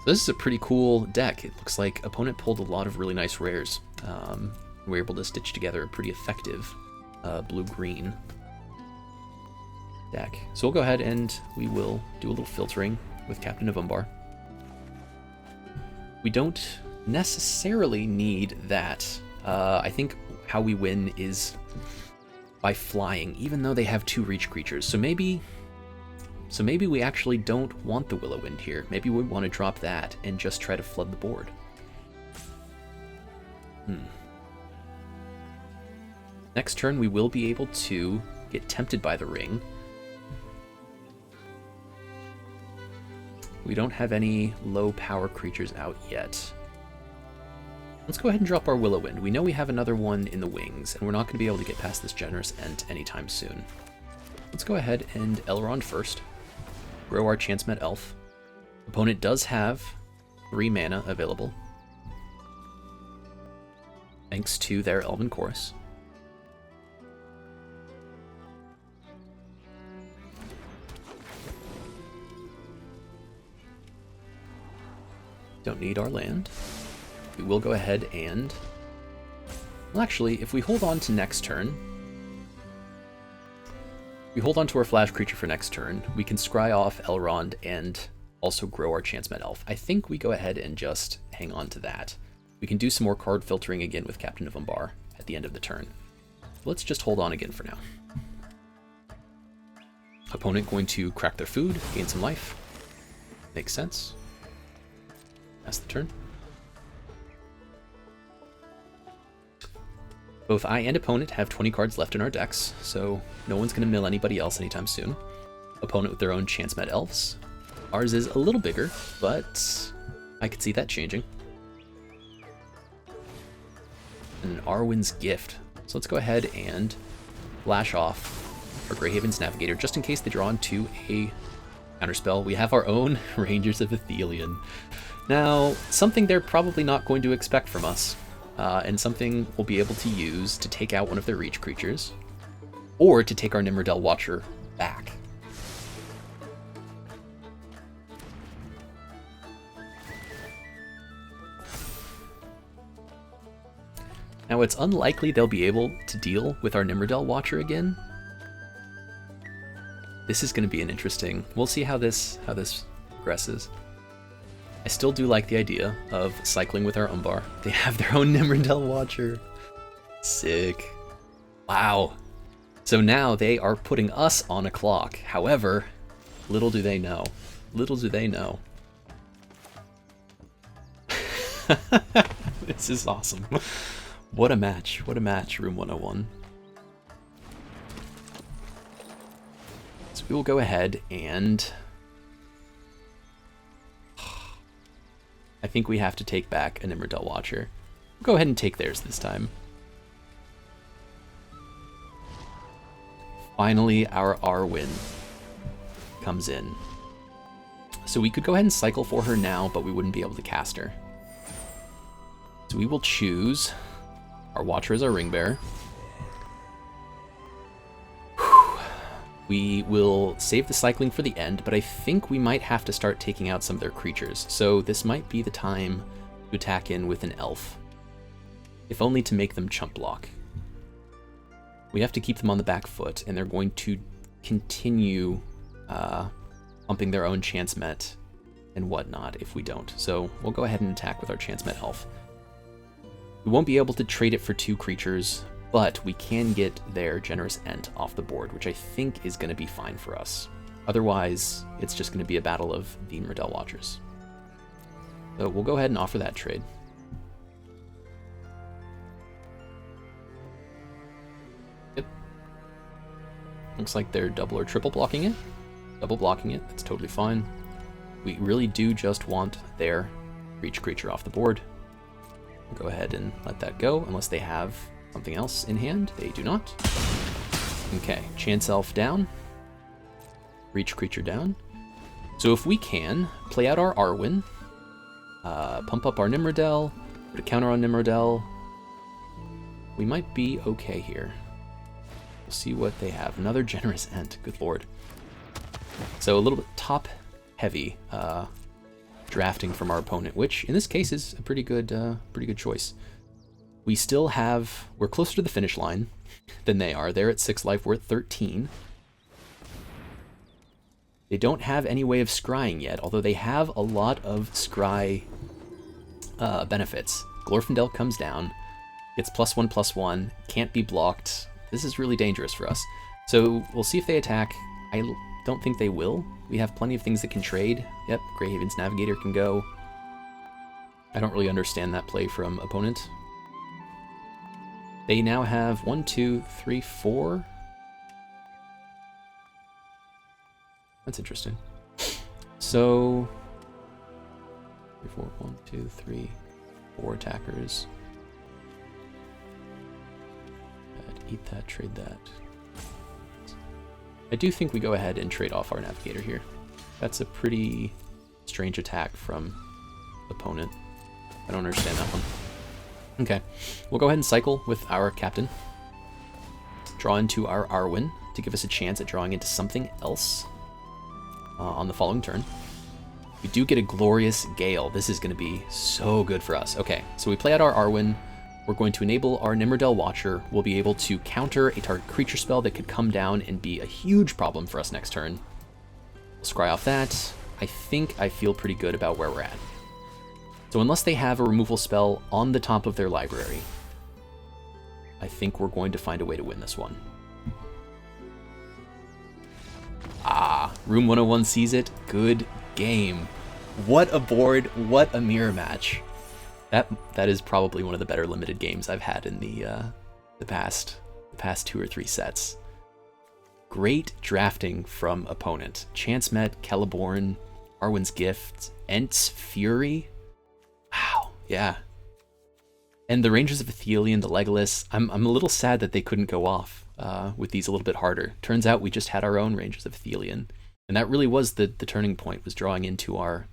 So this is a pretty cool deck. It looks like opponent pulled a lot of really nice rares. We were able to stitch together a pretty effective blue-green deck. So we'll go ahead and we will do a little filtering with Captain of Umbar. We don't necessarily need that. I think how we win is by flying, even though they have 2 reach creatures. So maybe we actually don't want the Willowind here. Maybe we want to drop that and just try to flood the board. Next turn, we will be able to get tempted by the ring. We don't have any low power creatures out yet. Let's go ahead and drop our Will-O-Wisp. We know we have another one in the wings, and we're not going to be able to get past this Generous Ent anytime soon. Let's go ahead and Elrond first. Grow our Chance-Met Elf. Opponent does have 3 mana available, thanks to their Elven Chorus. Don't need our land. We will go ahead and... Well, actually, if we hold on to next turn, we hold on to our flash creature for next turn, we can scry off Elrond and also grow our Chance-Met Elf. I think we go ahead and just hang on to that. We can do some more card filtering again with Captain of Umbar at the end of the turn. Let's just hold on again for now. Opponent going to crack their food, gain some life. Makes sense. That's the turn. Both I and opponent have 20 cards left in our decks, so no one's going to mill anybody else anytime soon. Opponent with their own Chance-Met Elves. Ours is a little bigger, but I could see that changing. And Arwen's Gift. So let's go ahead and flash off our Greyhaven's Navigator, just in case they draw into a counterspell. We have our own Rangers of Athelion. Now, something they're probably not going to expect from us. And something we'll be able to use to take out one of their reach creatures, or to take our Nimrodel Watcher back. Now it's unlikely they'll be able to deal with our Nimrodel Watcher again. This is going to be an interesting... We'll see how this progresses. I still do like the idea of cycling with our Umbar. They have their own Nimrodel Watcher. Sick. Wow. So now they are putting us on a clock. However, little do they know. Little do they know. This is awesome. What a match. What a match, Room 101. So we will go ahead and... I think we have to take back a Nimrodel Watcher. We'll go ahead and take theirs this time. Finally, our Arwen comes in. So we could go ahead and cycle for her now, but we wouldn't be able to cast her. So we will choose our Watcher as our Ring Bearer. We will save the cycling for the end, but I think we might have to start taking out some of their creatures. So this might be the time to attack in with an elf, if only to make them chump block. We have to keep them on the back foot, and they're going to continue pumping their own Chance-Met and whatnot if we don't. So we'll go ahead and attack with our Chance-Met elf. We won't be able to trade it for 2 creatures, but we can get their Generous Ent off the board, which I think is going to be fine for us. Otherwise, it's just going to be a battle of the Nimrodel Watchers. So we'll go ahead and offer that trade. Yep. Looks like they're double or triple blocking it. Double blocking it, that's totally fine. We really do just want their reach creature off the board. We'll go ahead and let that go, unless they have something else in hand. They do not. Okay, Chance Elf down. Reach creature down. So if we can, play out our Arwen, pump up our Nimrodel, put a counter on Nimrodel, we might be okay here. We'll see what they have. Another Generous Ent, good lord. So a little bit top heavy drafting from our opponent, which in this case is a pretty good choice. We still have, we're closer to the finish line than they are. They're at 6 life, we're at 13. They don't have any way of scrying yet, although they have a lot of scry benefits. Glorfindel comes down, gets +1/+1, can't be blocked. This is really dangerous for us. So we'll see if they attack. I don't think they will. We have plenty of things that can trade. Yep, Greyhaven's Navigator can go. I don't really understand that play from opponent. They now have 1, 2, 3, 4. That's interesting. So 4, 1, 2, 3, 4 attackers. Eat that, trade that. I do think we go ahead and trade off our navigator here. That's a pretty strange attack from opponent. I don't understand that one. Okay, we'll go ahead and cycle with our captain. Draw into our Arwen to give us a chance at drawing into something else on the following turn. We do get a glorious Gale. This is going to be so good for us. Okay, so we play out our Arwen. We're going to enable our Nimrodel Watcher. We'll be able to counter a target creature spell that could come down and be a huge problem for us next turn. We'll scry off that. I think I feel pretty good about where we're at. So unless they have a removal spell on the top of their library, I think we're going to find a way to win this one. Ah, Room 101 sees it. Good game. What a board, what a mirror match. That is probably one of the better limited games I've had in the past 2 or 3 sets. Great drafting from opponent. Chance Met, Celeborn, Arwen's Gift, Ent's Fury. Wow, yeah. And the Rangers of Athelion, the Legolas. I'm a little sad that they couldn't go off with these a little bit harder. Turns out we just had our own Rangers of Athelion, and that really was the turning point, was drawing into our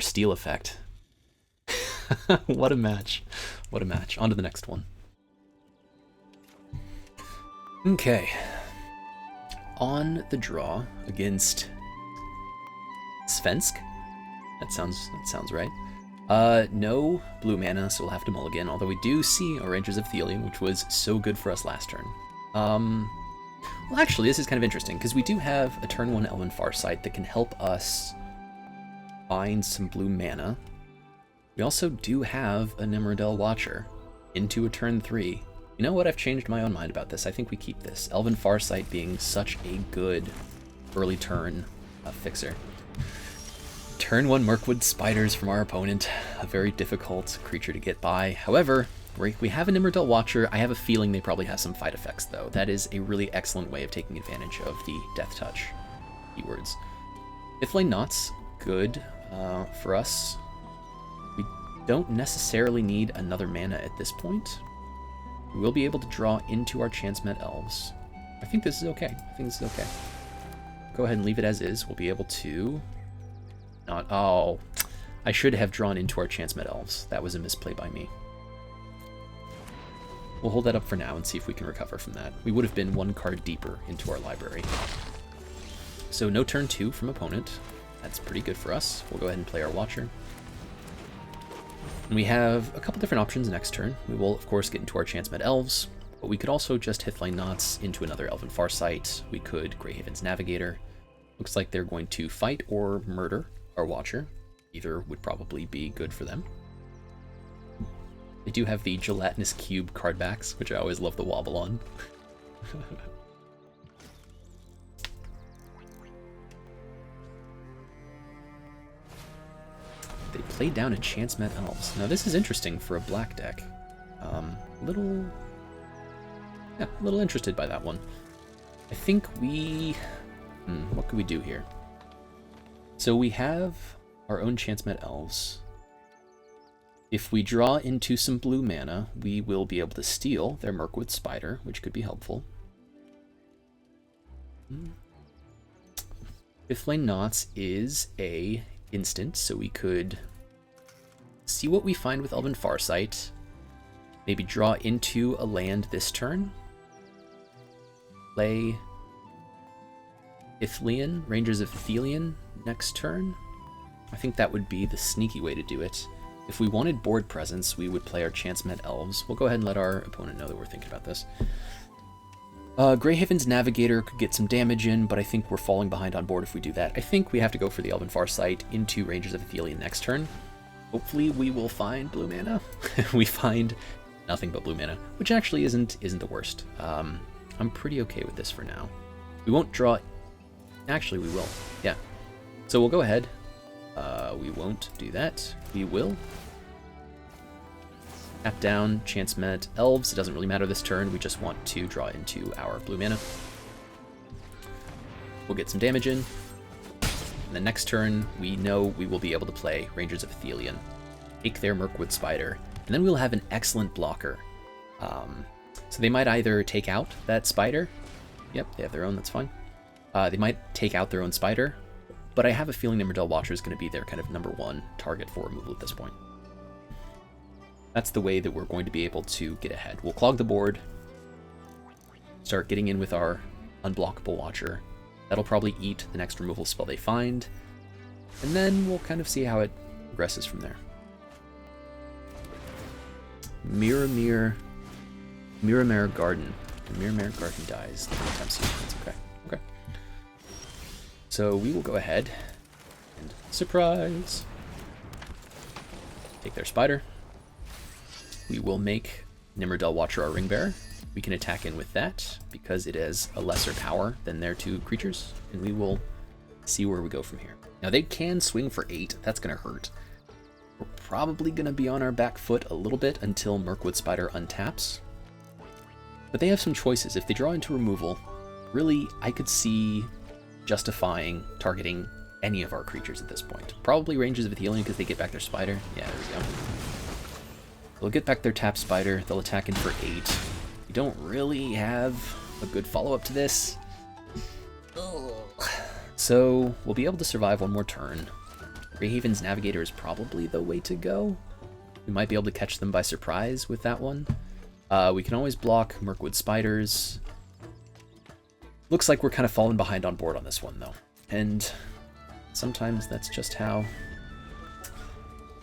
steal effect. What a match. What a match. On to the next one. Okay. On the draw against Svensk. That sounds right. No blue mana, so we'll have to mulligan, although we do see our Rangers of Athelion, which was so good for us last turn. Well, actually, this is kind of interesting, because we do have a turn 1 Elven Farsight that can help us find some blue mana. We also do have a Nimrodel Watcher into a turn 3. You know what? I've changed my own mind about this. I think we keep this. Elven Farsight being such a good early turn fixer. Turn 1 Mirkwood Spiders from our opponent. A very difficult creature to get by. However, we have a Nimrodel Watcher. I have a feeling they probably have some fight effects, though. That is a really excellent way of taking advantage of the Death Touch keywords. Fifth-Lane Knots, good for us. We don't necessarily need another mana at this point. We will be able to draw into our Chance-Met Elves. I think this is okay. Go ahead and leave it as is. We'll be able to... Oh, I should have drawn into our Chance-Met Elves. That was a misplay by me. We'll hold that up for now and see if we can recover from that. We would have been 1 card deeper into our library. So no turn 2 from opponent. That's pretty good for us. We'll go ahead and play our Watcher. And we have a couple different options next turn. We will, of course, get into our Chance-Met Elves, but we could also just Fifth-Lane Knots into another Elven Farsight. We could Greyhaven's Navigator. Looks like they're going to fight or murder our Watcher. Either would probably be good for them. They do have the Gelatinous Cube card backs, which I always love the wobble on. They played down a Chance-Met Elves. Now this is interesting for a black deck. A little interested by that one. I think we... what could we do here? So we have our own Chance-Met Elves. If we draw into some blue mana, we will be able to steal their Mirkwood Spider, which could be helpful. Fifth-Lane Knots is a instant, so we could see what we find with Elven Farsight. Maybe draw into a land this turn. Play Ithlian, Rangers of Athelion next turn. I think that would be the sneaky way to do it. If we wanted board presence, we would play our Chance-Met Elves. We'll go ahead and let our opponent know that we're thinking about this. Greyhaven's Navigator could get some damage in, but I think we're falling behind on board if we do that. I think we have to go for the Elven Farsight into Rangers of Athelion next turn. Hopefully we will find blue mana. We find nothing but blue mana, which actually isn't the worst. I'm pretty okay with this for now. We won't draw... Actually, we will. Yeah. So we'll go ahead. We won't do that. We will tap down Chance-Met Elves. It doesn't really matter this turn. We just want to draw into our blue mana. We'll get some damage in. And the next turn, we know we will be able to play Rangers of Athelion, take their Mirkwood Spider, and then we'll have an excellent blocker. So they might either take out that spider. Yep, they have their own, that's fine. They might take out their own spider, but I have a feeling Nimberdell Watcher is going to be their kind of #1 target for removal at this point. That's the way that we're going to be able to get ahead. We'll clog the board, start getting in with our unblockable Watcher. That'll probably eat the next removal spell they find, and then we'll kind of see how it progresses from there. Miramir Garden. Miramir Garden dies. That's okay. Okay. So we will go ahead and surprise. Take their spider. We will make Nimberdell Watcher our ring bearer. We can attack in with that because it has a lesser power than their 2 creatures, and we will see where we go from here. Now they can swing for 8. That's going to hurt. We're probably going to be on our back foot a little bit until Mirkwood Spider untaps. But they have some choices. If they draw into removal, really, I could see justifying targeting any of our creatures at this point. Probably Rangers of Athelion because they get back their spider. Yeah, there we go. They'll get back their tap spider. They'll attack in for 8. We don't really have a good follow-up to this. Ugh. So we'll be able to survive one more turn. Greyhaven's Navigator is probably the way to go. We might be able to catch them by surprise with that one. We can always block Mirkwood Spiders. Looks like we're kind of falling behind on board on this one, though. And sometimes that's just how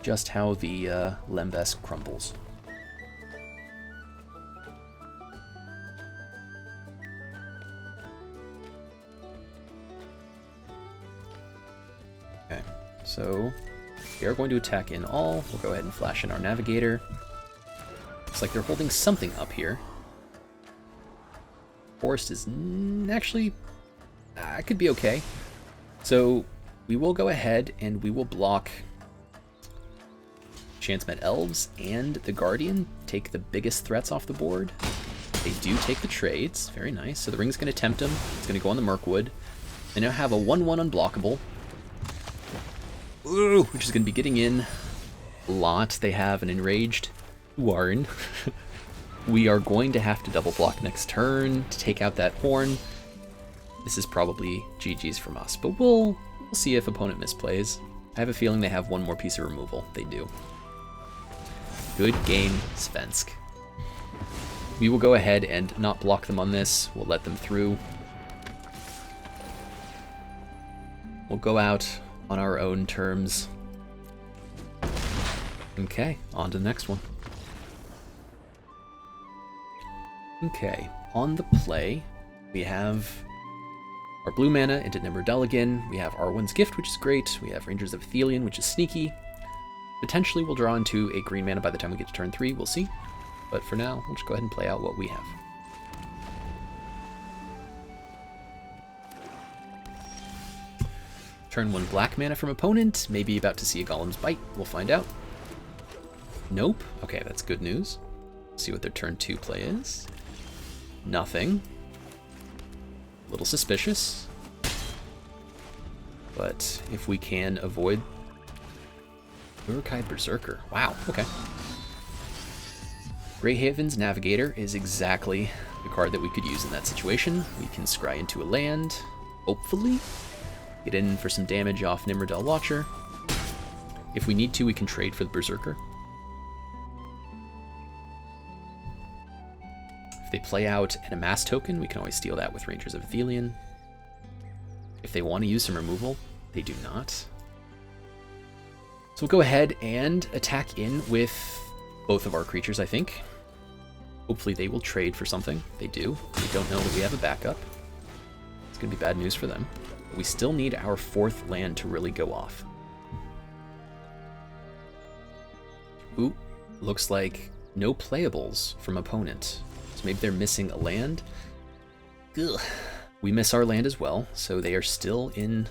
the Lembas crumbles. Okay, so we are going to attack in all. We'll go ahead and flash in our Navigator. Looks like they're holding something up here. Forest is actually, could be okay. So we will go ahead and we will block Chance-Met Elves and the Guardian, take the biggest threats off the board. They do take the trades, very nice. So the ring's going to tempt them. It's going to go on the Mirkwood. They now have a 1/1 unblockable, which is going to be getting in a lot. They have an enraged Warren. We are going to have to double block next turn to take out that horn. This is probably GG's from us, but we'll see if opponent misplays. I have a feeling they have one more piece of removal. They do. Good game, Svensk. We will go ahead and not block them on this. We'll let them through. We'll go out on our own terms. Okay, on to the next one. Okay, on the play, we have our blue mana into Nimberdell again. We have Arwen's Gift, which is great. We have Rangers of Athelion, which is sneaky. Potentially we'll draw into a green mana by the time we get to turn 3, we'll see. But for now, we'll just go ahead and play out what we have. Turn 1 black mana from opponent, maybe about to see a Golem's Bite, we'll find out. Nope, okay, that's good news. Let's see what their turn 2 play is. Nothing. A little suspicious. But if we can avoid Urkai Berserker. Wow, okay. Greyhaven's Navigator is exactly the card that we could use in that situation. We can scry into a land, hopefully. Get in for some damage off Nimberdell Watcher. If we need to, we can trade for the Berserker. If they play out an Amass token, we can always steal that with Rangers of Athelion. If they want to use some removal, they do not. So we'll go ahead and attack in with both of our creatures, I think. Hopefully they will trade for something. They do. They don't know that we have a backup. It's going to be bad news for them. But we still need our 4th land to really go off. Ooh, looks like no playables from opponent. So maybe they're missing a land. Ugh. We miss our land as well, so they are still in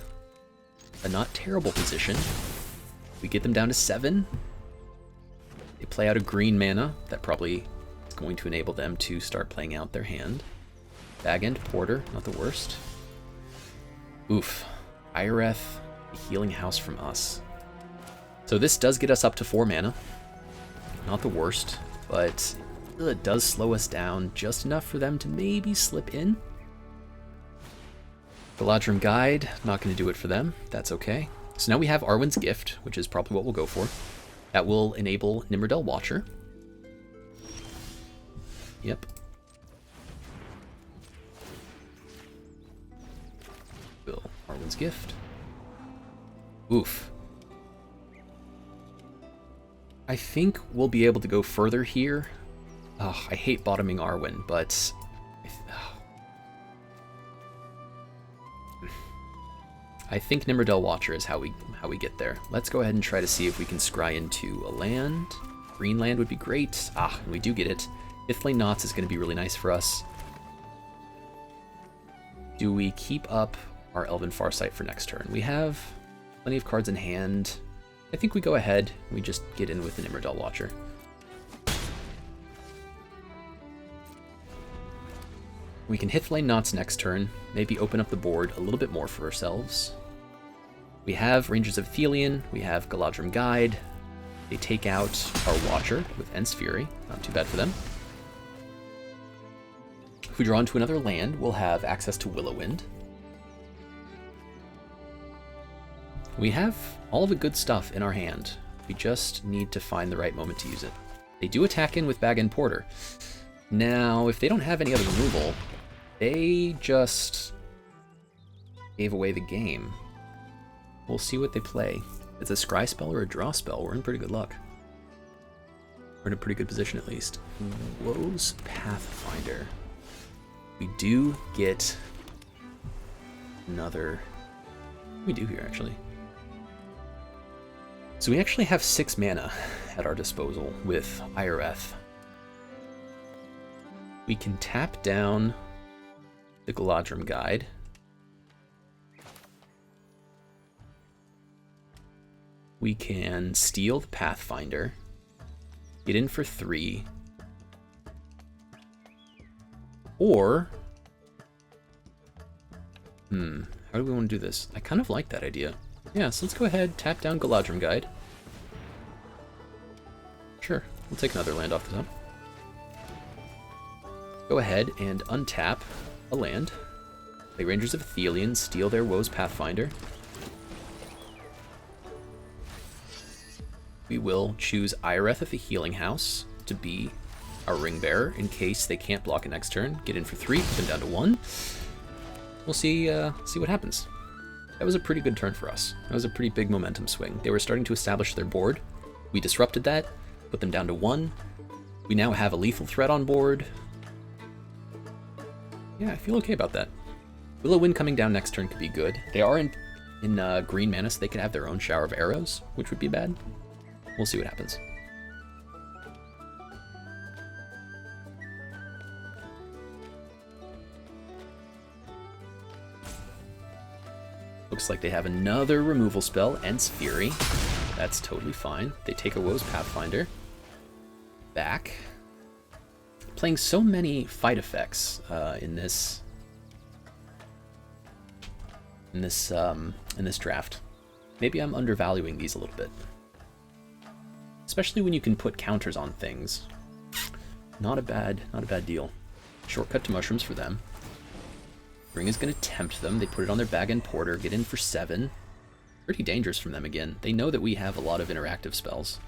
a not terrible position. We get them down to 7. They play out a green mana. That probably is going to enable them to start playing out their hand. Bag End Porter, not the worst. Oof. Ireth The Healing House from us. So this does get us up to 4 mana. Not the worst, but it does slow us down just enough for them to maybe slip in. Galadrim Guide, not going to do it for them. That's okay. So now we have Arwen's Gift, which is probably what we'll go for. That will enable Nimrodel Watcher. Yep. Will Arwen's Gift. Oof. I think we'll be able to go further here. Oh, I hate bottoming Arwen, but I think Nimrodel Watcher is how we get there. Let's go ahead and try to see if we can scry into a land. Green land would be great. Ah, and we do get it. Fifth Knots is going to be really nice for us. Do we keep up our Elven Farsight for next turn? We have plenty of cards in hand. I think we go ahead. We just get in with the Nimrodel Watcher. We can hit Flame Knots next turn, maybe open up the board a little bit more for ourselves. We have Rangers of Athelion, we have Galadrim Guide. They take out our Watcher with Ents Fury, not too bad for them. If we draw into another land, we'll have access to Willowwind. We have all the good stuff in our hand. We just need to find the right moment to use it. They do attack in with Bag and Porter. Now, if they don't have any other removal, they just gave away the game. We'll see what they play. It's a scry spell or a draw spell. We're in pretty good luck. We're in a pretty good position at least. Woe's Pathfinder. We do get another... We do here, actually. So we actually have 6 mana at our disposal with Ireth. We can tap down the Galadrim Guide. We can steal the Pathfinder. Get in for 3. Or... how do we want to do this? I kind of like that idea. Yeah, so let's go ahead, tap down Galadrim Guide. Sure, we'll take another land off the top. Go ahead and untap a land. The Rangers of Athelion steal their Woe's Pathfinder. We will choose Ireth of the Healing House to be our Ring Bearer in case they can't block it next turn. Get in for 3, put them down to 1. We'll see what happens. That was a pretty good turn for us. That was a pretty big momentum swing. They were starting to establish their board. We disrupted that, put them down to 1. We now have a lethal threat on board. Yeah, I feel okay about that. Willowwind coming down next turn could be good. They are in green mana, so they could have their own shower of arrows, which would be bad. We'll see what happens. Looks like they have another removal spell, Ents Fury. That's totally fine. They take a Woe's Pathfinder. Back. Playing so many fight effects in this draft. Maybe I'm undervaluing these a little bit. Especially when you can put counters on things. Not a bad deal. Shortcut to mushrooms for them. Ring is going to tempt them. They put it on their Bag and Porter, get in for 7. Pretty dangerous from them again. They know that we have a lot of interactive spells.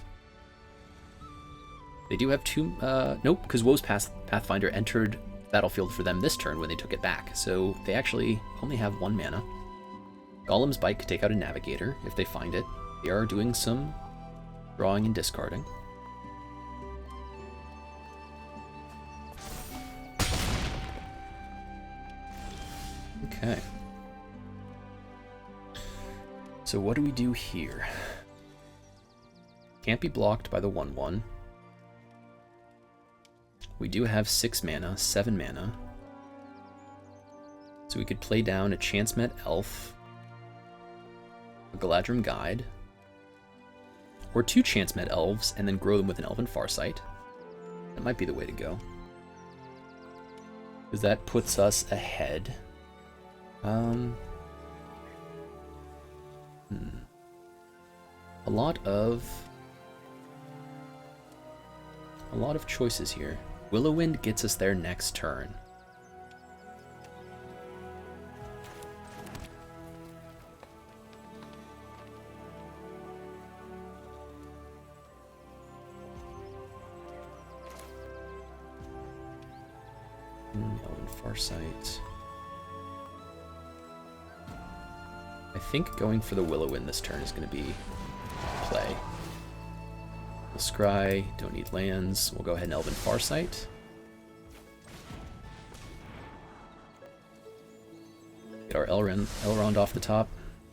They do have 2... nope, because Woe's Pathfinder entered battlefield for them this turn when they took it back. So they actually only have 1 mana. Golem's Bite could take out a Navigator if they find it. They are doing some drawing and discarding. Okay. So what do we do here? Can't be blocked by the 1/1. We do have 6 mana, 7 mana. So we could play down a Chance-Met Elf, a Galadrim Guide, or 2 Chance-Met Elves and then grow them with an Elven Farsight. That might be the way to go. Because that puts us ahead. A lot of choices here. Willow-Wind gets us there next turn. Elven Farsight. I think going for the Willow-Wind this turn is going to be play. We'll scry, don't need lands. We'll go ahead and Elven Farsight. Get our Elrond off the top.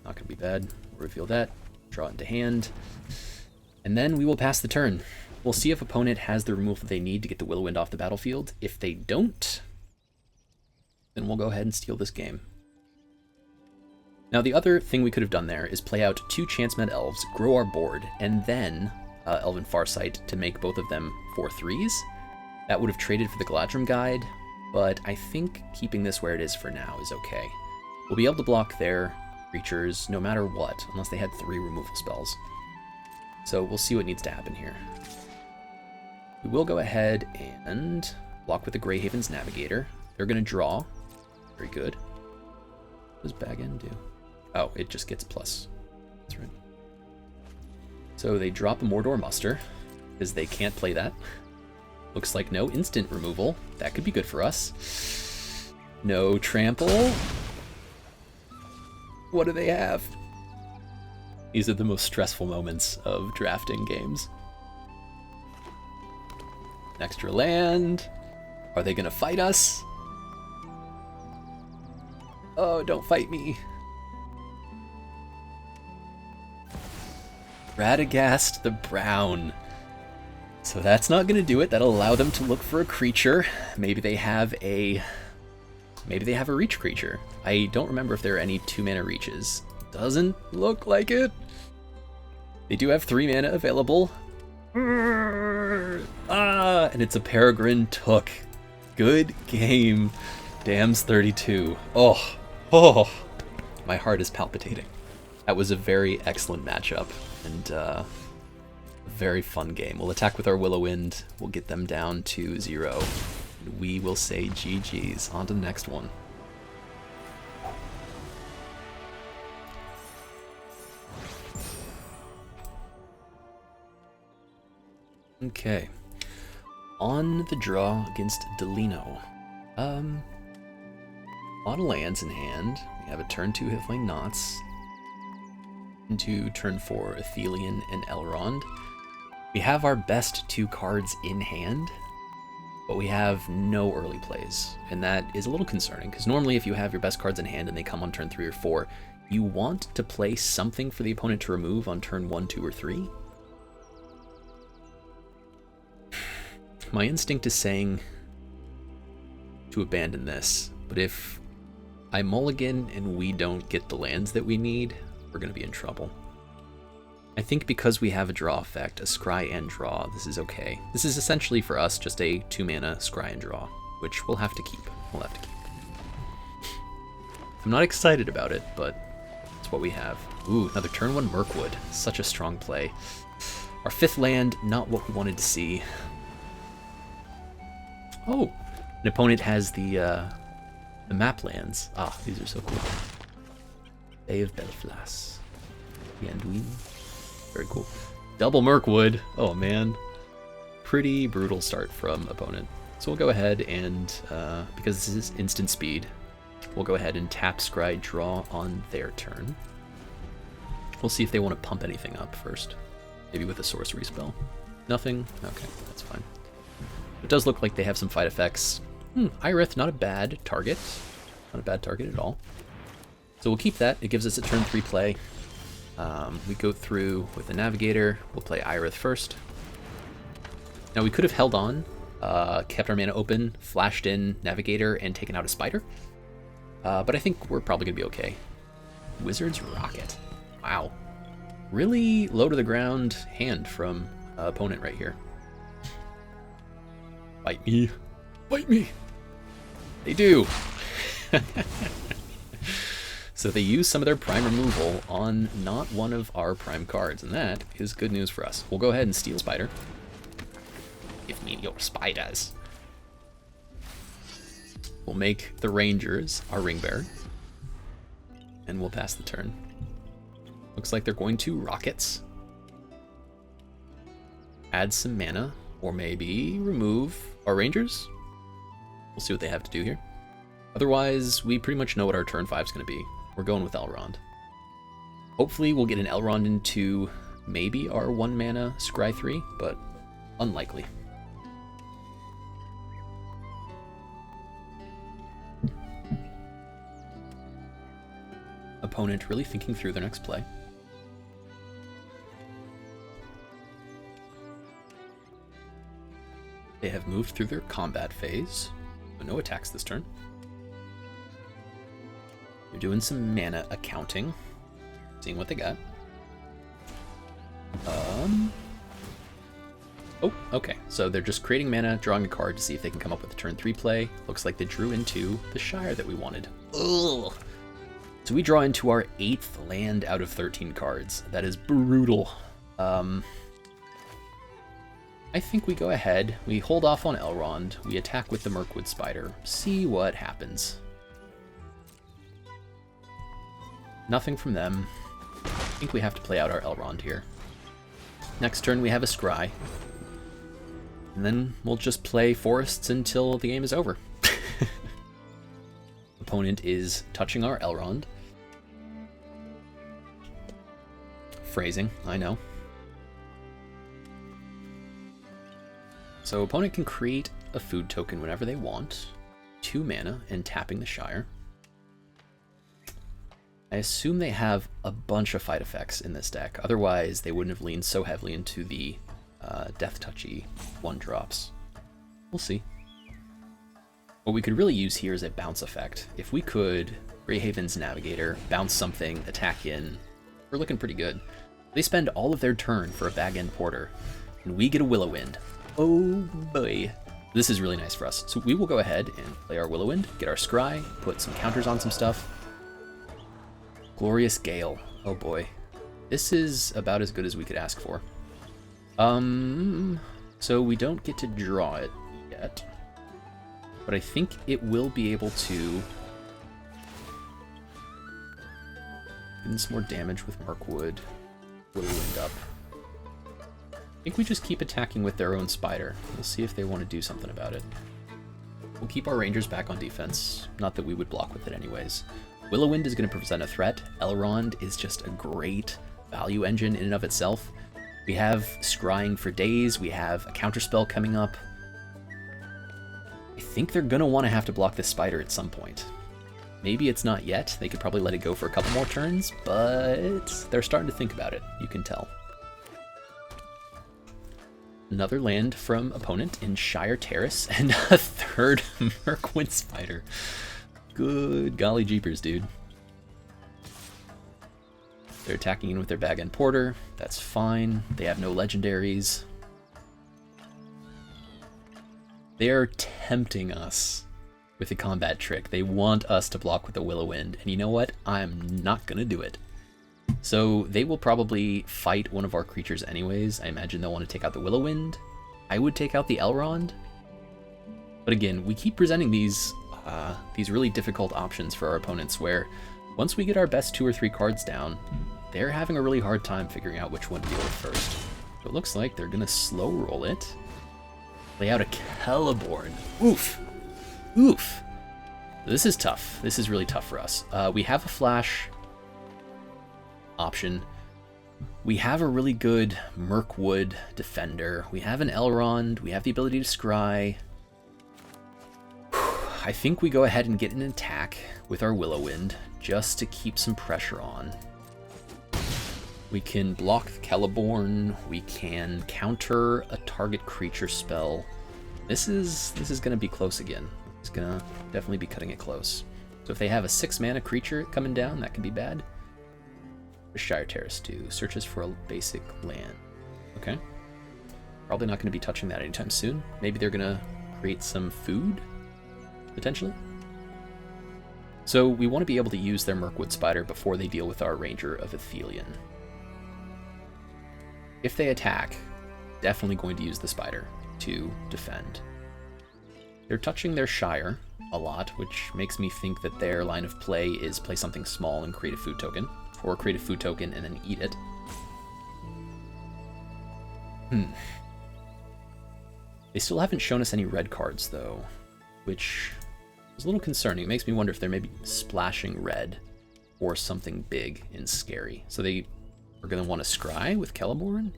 Not going to be bad. We'll reveal that. Draw it into hand. And then we will pass the turn. We'll see if opponent has the removal they need to get the Willow-Wind off the battlefield. If they don't, then we'll go ahead and steal this game. Now the other thing we could have done there is play out 2 Chance-Met Elves, grow our board, and then Elven Farsight to make both of them 4/3s. That would have traded for the Galadrim Guide, but I think keeping this where it is for now is okay. We'll be able to block their creatures no matter what, unless they had 3 removal spells. So we'll see what needs to happen here. We will go ahead and block with the Greyhaven's Navigator. They're going to draw. Very good. What does Bag End do? Oh, it just gets plus. That's right. So they drop a Mordor Muster, because they can't play that. Looks like no instant removal. That could be good for us. No trample. What do they have? These are the most stressful moments of drafting games. An extra land. Are they going to fight us? Oh, don't fight me. Radagast the Brown. So that's not going to do it. That'll allow them to look for a creature. Maybe they have a reach creature. I don't remember if there are any 2-mana reaches. Doesn't look like it. They do have 3 mana available. And it's a Peregrine Took. Good game. Dams 32. Oh, my heart is palpitating. That was a very excellent matchup and a very fun game. We'll attack with our Willow-Wind. We'll get them down to 0. And we will say GG's. On to the next one. Okay. On the draw against Delino. A lot of lands in hand. We have a turn 2 Hifling Knots. Into turn 4 Athelion and Elrond. We have our best 2 cards in hand, but we have no early plays. And that is a little concerning, because normally if you have your best cards in hand and they come on turn 3 or 4, you want to play something for the opponent to remove on turn 1, 2, or 3. My instinct is saying to abandon this, but if I mulligan and we don't get the lands that we need, we're going to be in trouble. I think because we have a draw effect, a scry and draw, this is okay. This is essentially for us just a 2-mana scry and draw, which we'll have to keep. I'm not excited about it, but it's what we have. Ooh, another turn 1 Mirkwood. Such a strong play. Our 5th land, not what we wanted to see. Oh, an opponent has the map lands. Ah, these are so cool. Bay of Belflas. The Anduin. Very cool. Double Mirkwood. Oh man. Pretty brutal start from opponent. So we'll go ahead and, because this is instant speed, we'll go ahead and tap Scry draw on their turn. We'll see if they want to pump anything up first. Maybe with a sorcery spell. Nothing? Okay, that's fine. It does look like they have some fight effects. Irith, not a bad target. Not a bad target at all. So we'll keep that. It gives us a turn 3 play. We go through with the Navigator. We'll play Irith first. Now we could have held on, kept our mana open, flashed in Navigator, and taken out a Spider. But I think we're probably going to be okay. Wizard's Rocket. Wow. Really low to the ground hand from opponent right here. Bite me. Bite me. They do. So they use some of their prime removal on not one of our prime cards, and that is good news for us. We'll go ahead and steal Spider. Give me your spiders. We'll make the Rangers our ring bearer, and we'll pass the turn. Looks like they're going to Rockets. Add some mana, or maybe remove our Rangers. We'll see what they have to do here. Otherwise, we pretty much know what our turn 5 is going to be. We're going with Elrond. Hopefully we'll get an Elrond into maybe our 1 mana Scry 3, but unlikely. Opponent really thinking through their next play. They have moved through their combat phase, but no attacks this turn. They're doing some mana accounting, seeing what they got. Oh, okay. So they're just creating mana, drawing a card to see if they can come up with a turn 3 play. Looks like they drew into the Shire that we wanted. Ugh. So we draw into our 8th land out of 13 cards. That is brutal. I think we go ahead, we hold off on Elrond, we attack with the Mirkwood Spider, see what happens. Nothing from them. I think we have to play out our Elrond here. Next turn we have a Scry. And then we'll just play forests until the game is over. Opponent is touching our Elrond. Phrasing, I know. So opponent can create a food token whenever they want. 2 mana and tapping the Shire. I assume they have a bunch of fight effects in this deck. Otherwise, they wouldn't have leaned so heavily into the death touchy 1-drops. We'll see. What we could really use here is a bounce effect. If we could Greyhaven's Navigator, bounce something, attack in, we're looking pretty good. They spend all of their turn for a Bag-End Porter, and we get a Willowind. Oh boy. This is really nice for us. So we will go ahead and play our Willowind, get our Scry, put some counters on some stuff. Glorious Gale. Oh boy. This is about as good as we could ask for. So we don't get to draw it yet. But I think it will be able to get some more damage with Mirkwood. Willowind up. I think we just keep attacking with their own Spider. We'll see if they want to do something about it. We'll keep our Rangers back on defense. Not that we would block with it anyways. Willowind is going to present a threat. Elrond is just a great value engine in and of itself. We have Scrying for days. We have a counterspell coming up. I think they're going to want to have to block this Spider at some point. Maybe it's not yet. They could probably let it go for a couple more turns, but they're starting to think about it. You can tell. Another land from opponent in Shire Terrace, and a 3rd Mirkwood Spider. Good golly jeepers, dude. They're attacking in with their Bag-End Porter. That's fine. They have no legendaries. They are tempting us with a combat trick. They want us to block with a Willowind, and you know what? I'm not gonna do it. So they will probably fight one of our creatures anyways. I imagine they'll want to take out the Willowind. I would take out the Elrond. But again, we keep presenting these really difficult options for our opponents where once we get our best 2 or 3 cards down, they're having a really hard time figuring out which one to deal with first. So it looks like they're going to slow roll it. Lay out a Celeborn. Oof. Oof. This is tough. This is really tough for us. We have a flash option. We have a really good Mirkwood defender. We have an Elrond. We have the ability to scry. I think we go ahead and get an attack with our Willowind just to keep some pressure on. We can block Celeborn. We can counter a target creature spell. This is going to be close again. It's going to definitely be cutting it close. So if they have a 6-mana creature coming down, that could be bad. Shire Terrace 2 searches for a basic land. Okay. Probably not going to be touching that anytime soon. Maybe they're going to create some food, potentially. So we want to be able to use their Mirkwood Spider before they deal with our Ranger of Athelion. If they attack, definitely going to use the Spider to defend. They're touching their Shire a lot, which makes me think that their line of play is play something small and create a food token, or create a food token and then eat it. They still haven't shown us any red cards, though, which is a little concerning. It makes me wonder if they're maybe splashing red or something big and scary. So they are going to want to scry with Celeborn?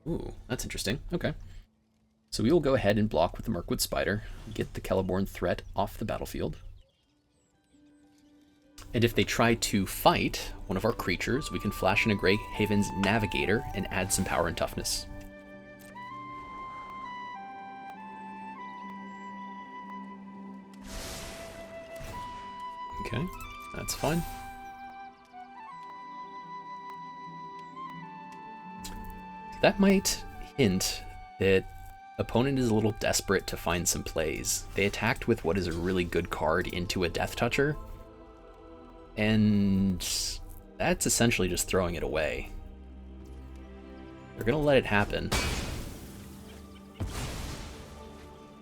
Ooh, that's interesting. Okay. So we will go ahead and block with the Mirkwood Spider, get the Celeborn threat off the battlefield. And if they try to fight one of our creatures, we can flash in a Grey Haven's Navigator and add some power and toughness. Okay, that's fine. That might hint that opponent is a little desperate to find some plays. They attacked with what is a really good card into a Death Toucher, and that's essentially just throwing it away. They're gonna let it happen.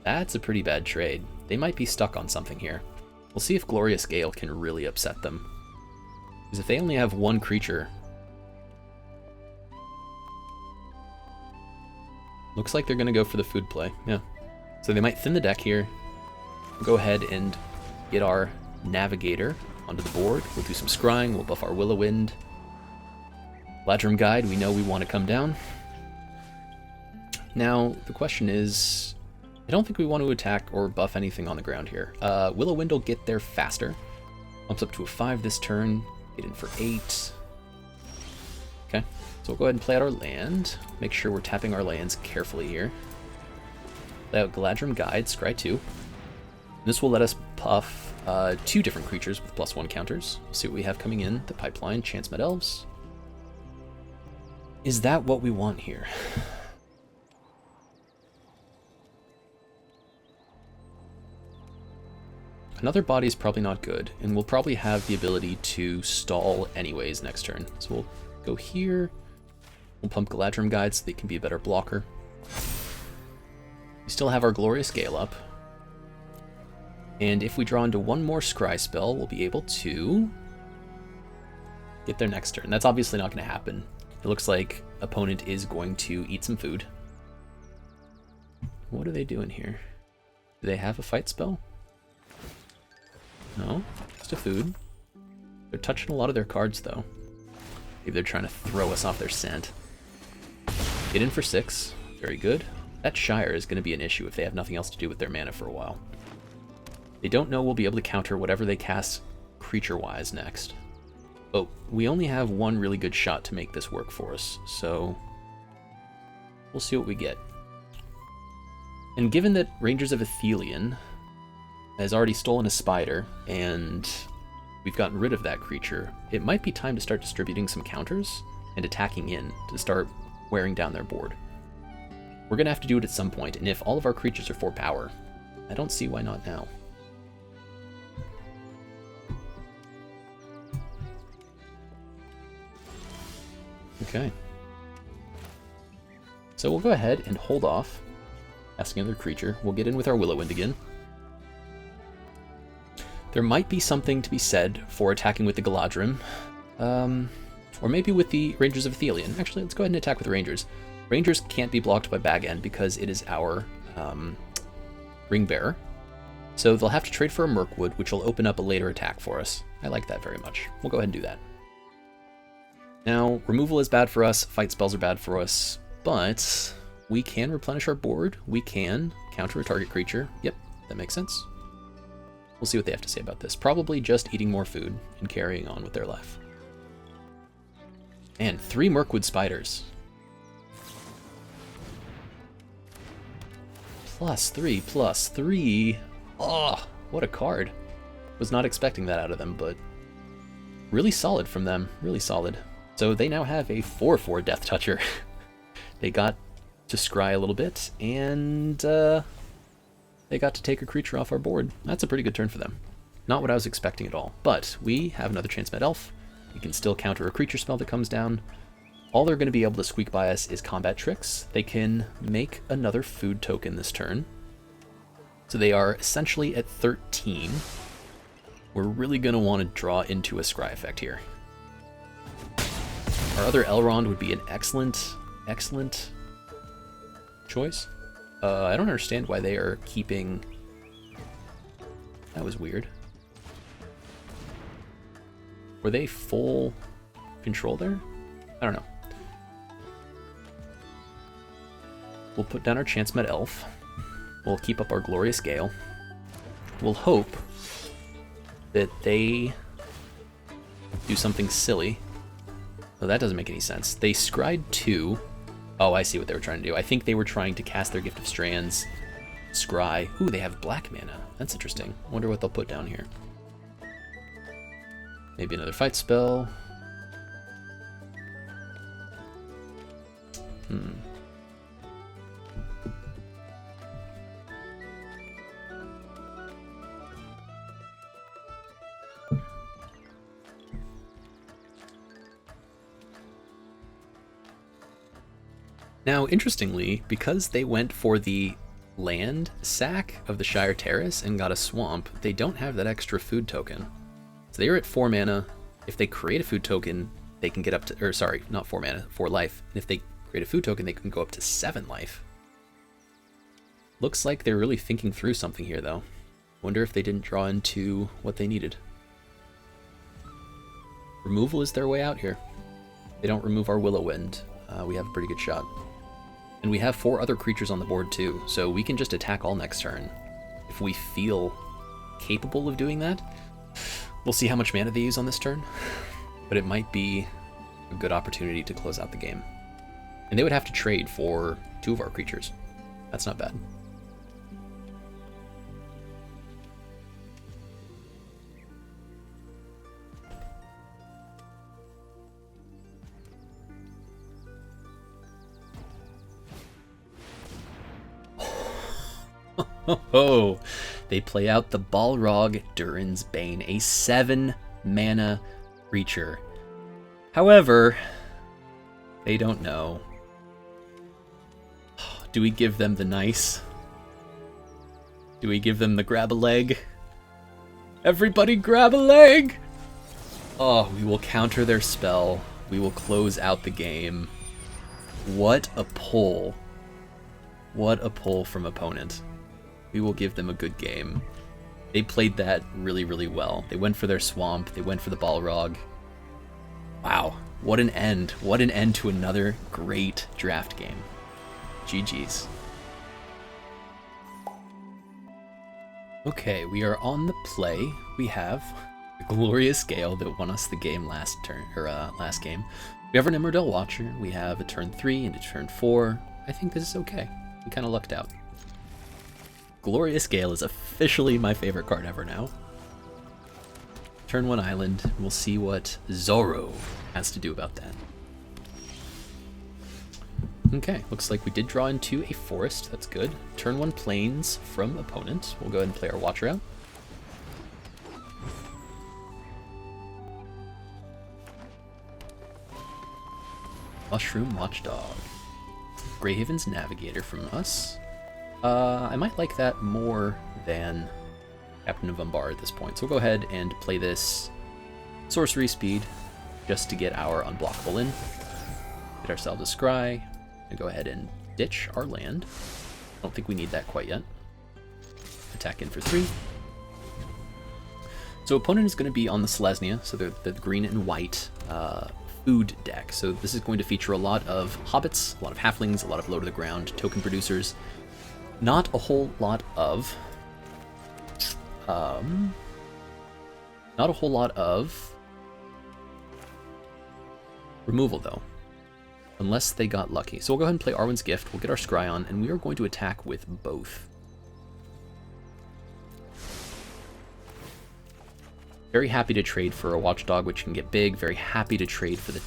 That's a pretty bad trade. They might be stuck on something here. We'll see if Glorious Gale can really upset them. Because if they only have one creature, looks like they're going to go for the food play. Yeah. So they might thin the deck here. We'll go ahead and get our Navigator onto the board. We'll do some scrying. We'll buff our Will-O-Wind. Ladrum Guide, we know we want to come down. Now, the question is, I don't think we want to attack or buff anything on the ground here. Will-O-Wind will get there faster. Bumps up to a 5 this turn. Get in for 8. Okay, so we'll go ahead and play out our land. Make sure we're tapping our lands carefully here. Play out Galadrim Guide, Scry 2. This will let us puff 2 different creatures with +1 counters. See what we have coming in. The Pipeline, Chance Med Elves. Is that what we want here? Another body is probably not good, and we'll probably have the ability to stall anyways next turn. So we'll go here. We'll pump Galadrim Guide so they can be a better blocker. We still have our Glorious Gale up. And if we draw into one more Scry spell, we'll be able to get their next turn. That's obviously not going to happen. It looks like opponent is going to eat some food. What are they doing here? Do they have a fight spell? No, just a food. They're touching a lot of their cards, though. Maybe they're trying to throw us off their scent. Get in for 6. Very good. That Shire is going to be an issue if they have nothing else to do with their mana for a while. They don't know we'll be able to counter whatever they cast creature-wise next. But we only have one really good shot to make this work for us, so we'll see what we get. And given that Rangers of Athelion has already stolen a spider, and we've gotten rid of that creature, it might be time to start distributing some counters and attacking in to start wearing down their board. We're going to have to do it at some point, and if all of our creatures are 4 power, I don't see why not now. Okay. So we'll go ahead and hold off asking another creature. We'll get in with our Will-O-Wind again. There might be something to be said for attacking with the Galadrim, or maybe with the Rangers of Athelion. Actually, let's go ahead and attack with the Rangers. Rangers can't be blocked by Bag End because it is our Ring Bearer. So they'll have to trade for a Mirkwood, which will open up a later attack for us. I like that very much. We'll go ahead and do that. Now, removal is bad for us, fight spells are bad for us, but we can replenish our board. We can counter a target creature. Yep, that makes sense. We'll see what they have to say about this. Probably just eating more food and carrying on with their life. And 3 Mirkwood Spiders. +3, +3. Oh, what a card. Was not expecting that out of them, but really solid from them. Really solid. So they now have a 4/4 Death Toucher. They got to scry a little bit, and they got to take a creature off our board. That's a pretty good turn for them. Not what I was expecting at all. But we have another Chance Med Elf. We can still counter a creature spell that comes down. All they're going to be able to squeak by us is combat tricks. They can make another food token this turn. So they are essentially at 13. We're really going to want to draw into a scry effect here. Our other Elrond would be an excellent choice. I don't understand why they are keeping... That was weird. Were they full control there? I don't know. We'll put down our Chance Med Elf. We'll keep up our Glorious Gale. We'll hope that they do something silly. Oh, that doesn't make any sense. They scryed 2. Oh, I see what they were trying to do. I think they were trying to cast their Gift of Strands, scry. Ooh, they have black mana. That's interesting. I wonder what they'll put down here. Maybe another fight spell. Now, interestingly, because they went for the land sack of the Shire Terrace and got a swamp, they don't have that extra food token. So they are at 4 mana. If they create a food token, they can get up to, or sorry, not 4 mana, 4 life. And if they create a food token, they can go up to 7 life. Looks like they're really thinking through something here, though. Wonder if they didn't draw into what they needed. Removal is their way out here. They don't remove our Willow Wind. We have a pretty good shot. And we have 4 other creatures on the board too, so we can just attack all next turn if we feel capable of doing that. We'll see how much mana they use on this turn, but it might be a good opportunity to close out the game. And they would have to trade for 2 of our creatures. That's not bad. Oh, they play out the Balrog Durin's Bane, a 7 mana creature. However, they don't know. Do we give them the nice? Do we give them the grab a leg? Everybody grab a leg! Oh, we will counter their spell. We will close out the game. What a pull. What a pull from opponent. We will give them a good game. They played that really, really well. They went for their swamp. They went for the Balrog. Wow, what an end. What an end to another great draft game. GG's. Okay, we are on the play. We have the Glorious Gale that won us the game last game. We have an Immortal Watcher. We have a turn 3 and a turn 4. I think this is okay. We kind of lucked out. Glorious Gale is officially my favorite card ever now. Turn 1 island. We'll see what Zoro has to do about that. Okay, looks like we did draw into a forest. That's good. Turn 1 plains from opponent. We'll go ahead and play our Watcher out. Mushroom Watchdog. Greyhaven's Navigator from us. I might like that more than Captain of Umbar at this point. So we'll go ahead and play this sorcery speed just to get our unblockable in. Get ourselves a scry. And go ahead and ditch our land. I don't think we need that quite yet. Attack in for 3. So opponent is going to be on the Selesnya, so they're the green and white food deck. So this is going to feature a lot of hobbits, a lot of halflings, a lot of low to the ground token producers. Not a whole lot of removal though, unless they got lucky. So we'll go ahead and play Arwen's Gift. We'll get our scry on, and we are going to attack with both. Very happy to trade for a Watchdog, which can get big. Very happy to trade for the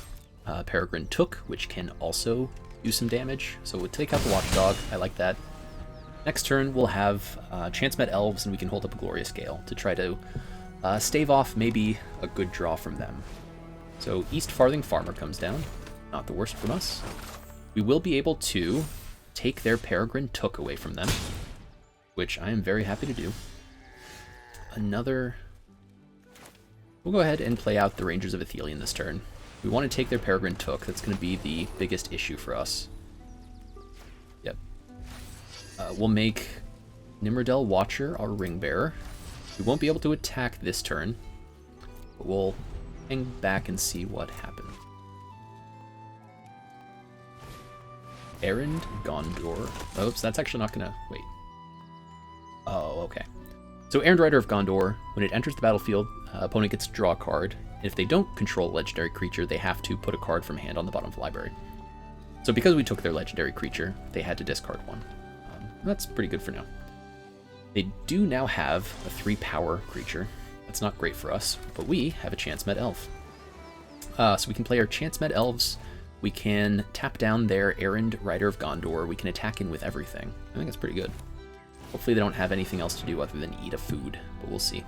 Peregrine Took, which can also do some damage. So we'll take out the Watchdog. I like that. Next turn, we'll have Chance Met Elves, and we can hold up a Glorious Gale to try to Stave off may be a good draw from them. So East Farthing Farmer comes down. Not the worst from us. We will be able to take their Peregrine Took away from them, which I am very happy to do. Another... We'll go ahead and play out the Rangers of Athelion this turn. We want to take their Peregrine Took. That's going to be the biggest issue for us. Yep. We'll make Nimrodel Watcher our Ring Bearer. We won't be able to attack this turn, but we'll hang back and see what happens. Errand Gondor. Oops, that's actually not gonna... Wait. Oh, okay. So Errand Rider of Gondor, when it enters the battlefield, opponent gets to draw a card. If they don't control a legendary creature, they have to put a card from hand on the bottom of the library. So because we took their legendary creature, they had to discard one. That's pretty good for now. They do now have a 3-power creature. That's not great for us, but we have a Chance-Met Elf. So we can play our Chance-Met Elves. We can tap down their Errand Rider of Gondor. We can attack in with everything. I think that's pretty good. Hopefully they don't have anything else to do other than eat a food, but we'll see.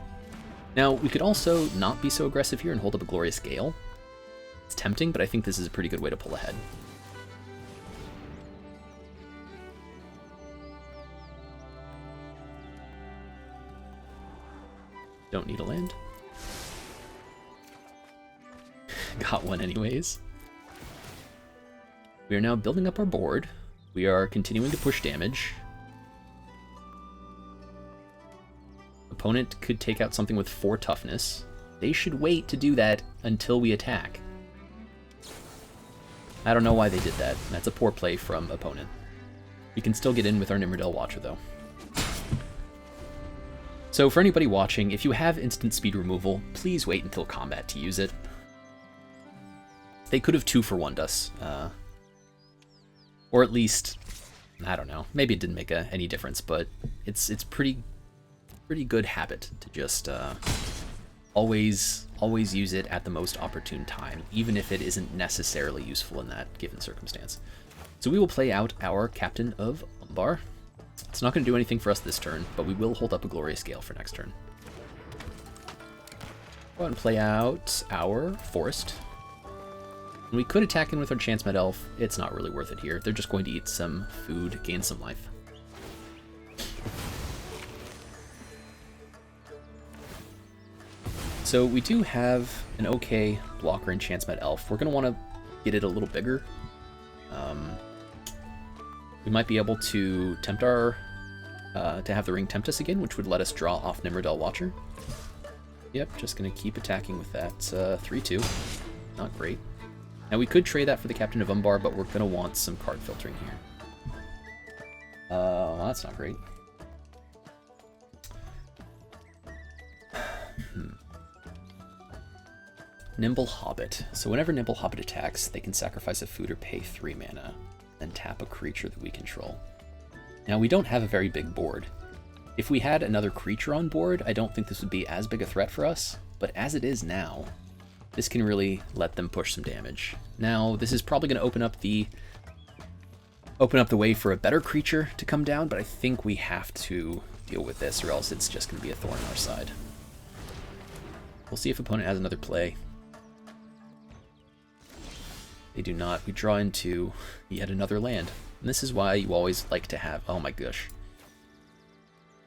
Now, we could also not be so aggressive here and hold up a Glorious Gale. It's tempting, but I think this is a pretty good way to pull ahead. Don't need a land. Got one anyways. We are now building up our board. We are continuing to push damage. Opponent could take out something with 4 toughness. They should wait to do that until we attack. I don't know why they did that. That's a poor play from opponent. We can still get in with our Nimrodel Watcher though. So for anybody watching, if you have instant speed removal, please wait until combat to use it. They could have 2-for-1'd us. Or at least, I don't know, maybe it didn't make any difference, but it's pretty good habit to just always use it at the most opportune time, even if it isn't necessarily useful in that given circumstance. So we will play out our Captain of Umbar. It's not going to do anything for us this turn, but we will hold up a Glorious Gale for next turn. Go ahead and play out our Forest. And we could attack in with our Chance-Met Elf. It's not really worth it here. They're just going to eat some food, gain some life. So we do have an okay blocker in Chance-Met Elf. We're going to want to get it a little bigger. We might be able to tempt our, to have the ring tempt us again, which would let us draw off Nimrodel Watcher. Yep, just going to keep attacking with that 3-2. Not great. Now we could trade that for the Captain of Umbar, but we're going to want some card filtering here. That's not great. Nimble Hobbit. So whenever Nimble Hobbit attacks, they can sacrifice a food or pay 3 mana, and tap a creature that we control. Now we don't have a very big board. If we had another creature on board, I don't think this would be as big a threat for us, but as it is now, this can really let them push some damage. Now this is probably going to open up the way for a better creature to come down, but I think we have to deal with this or else it's just going to be a thorn on our side. We'll see if opponent has another play. They do not. We draw into yet another land. And this is why you always like to have... Oh my gosh.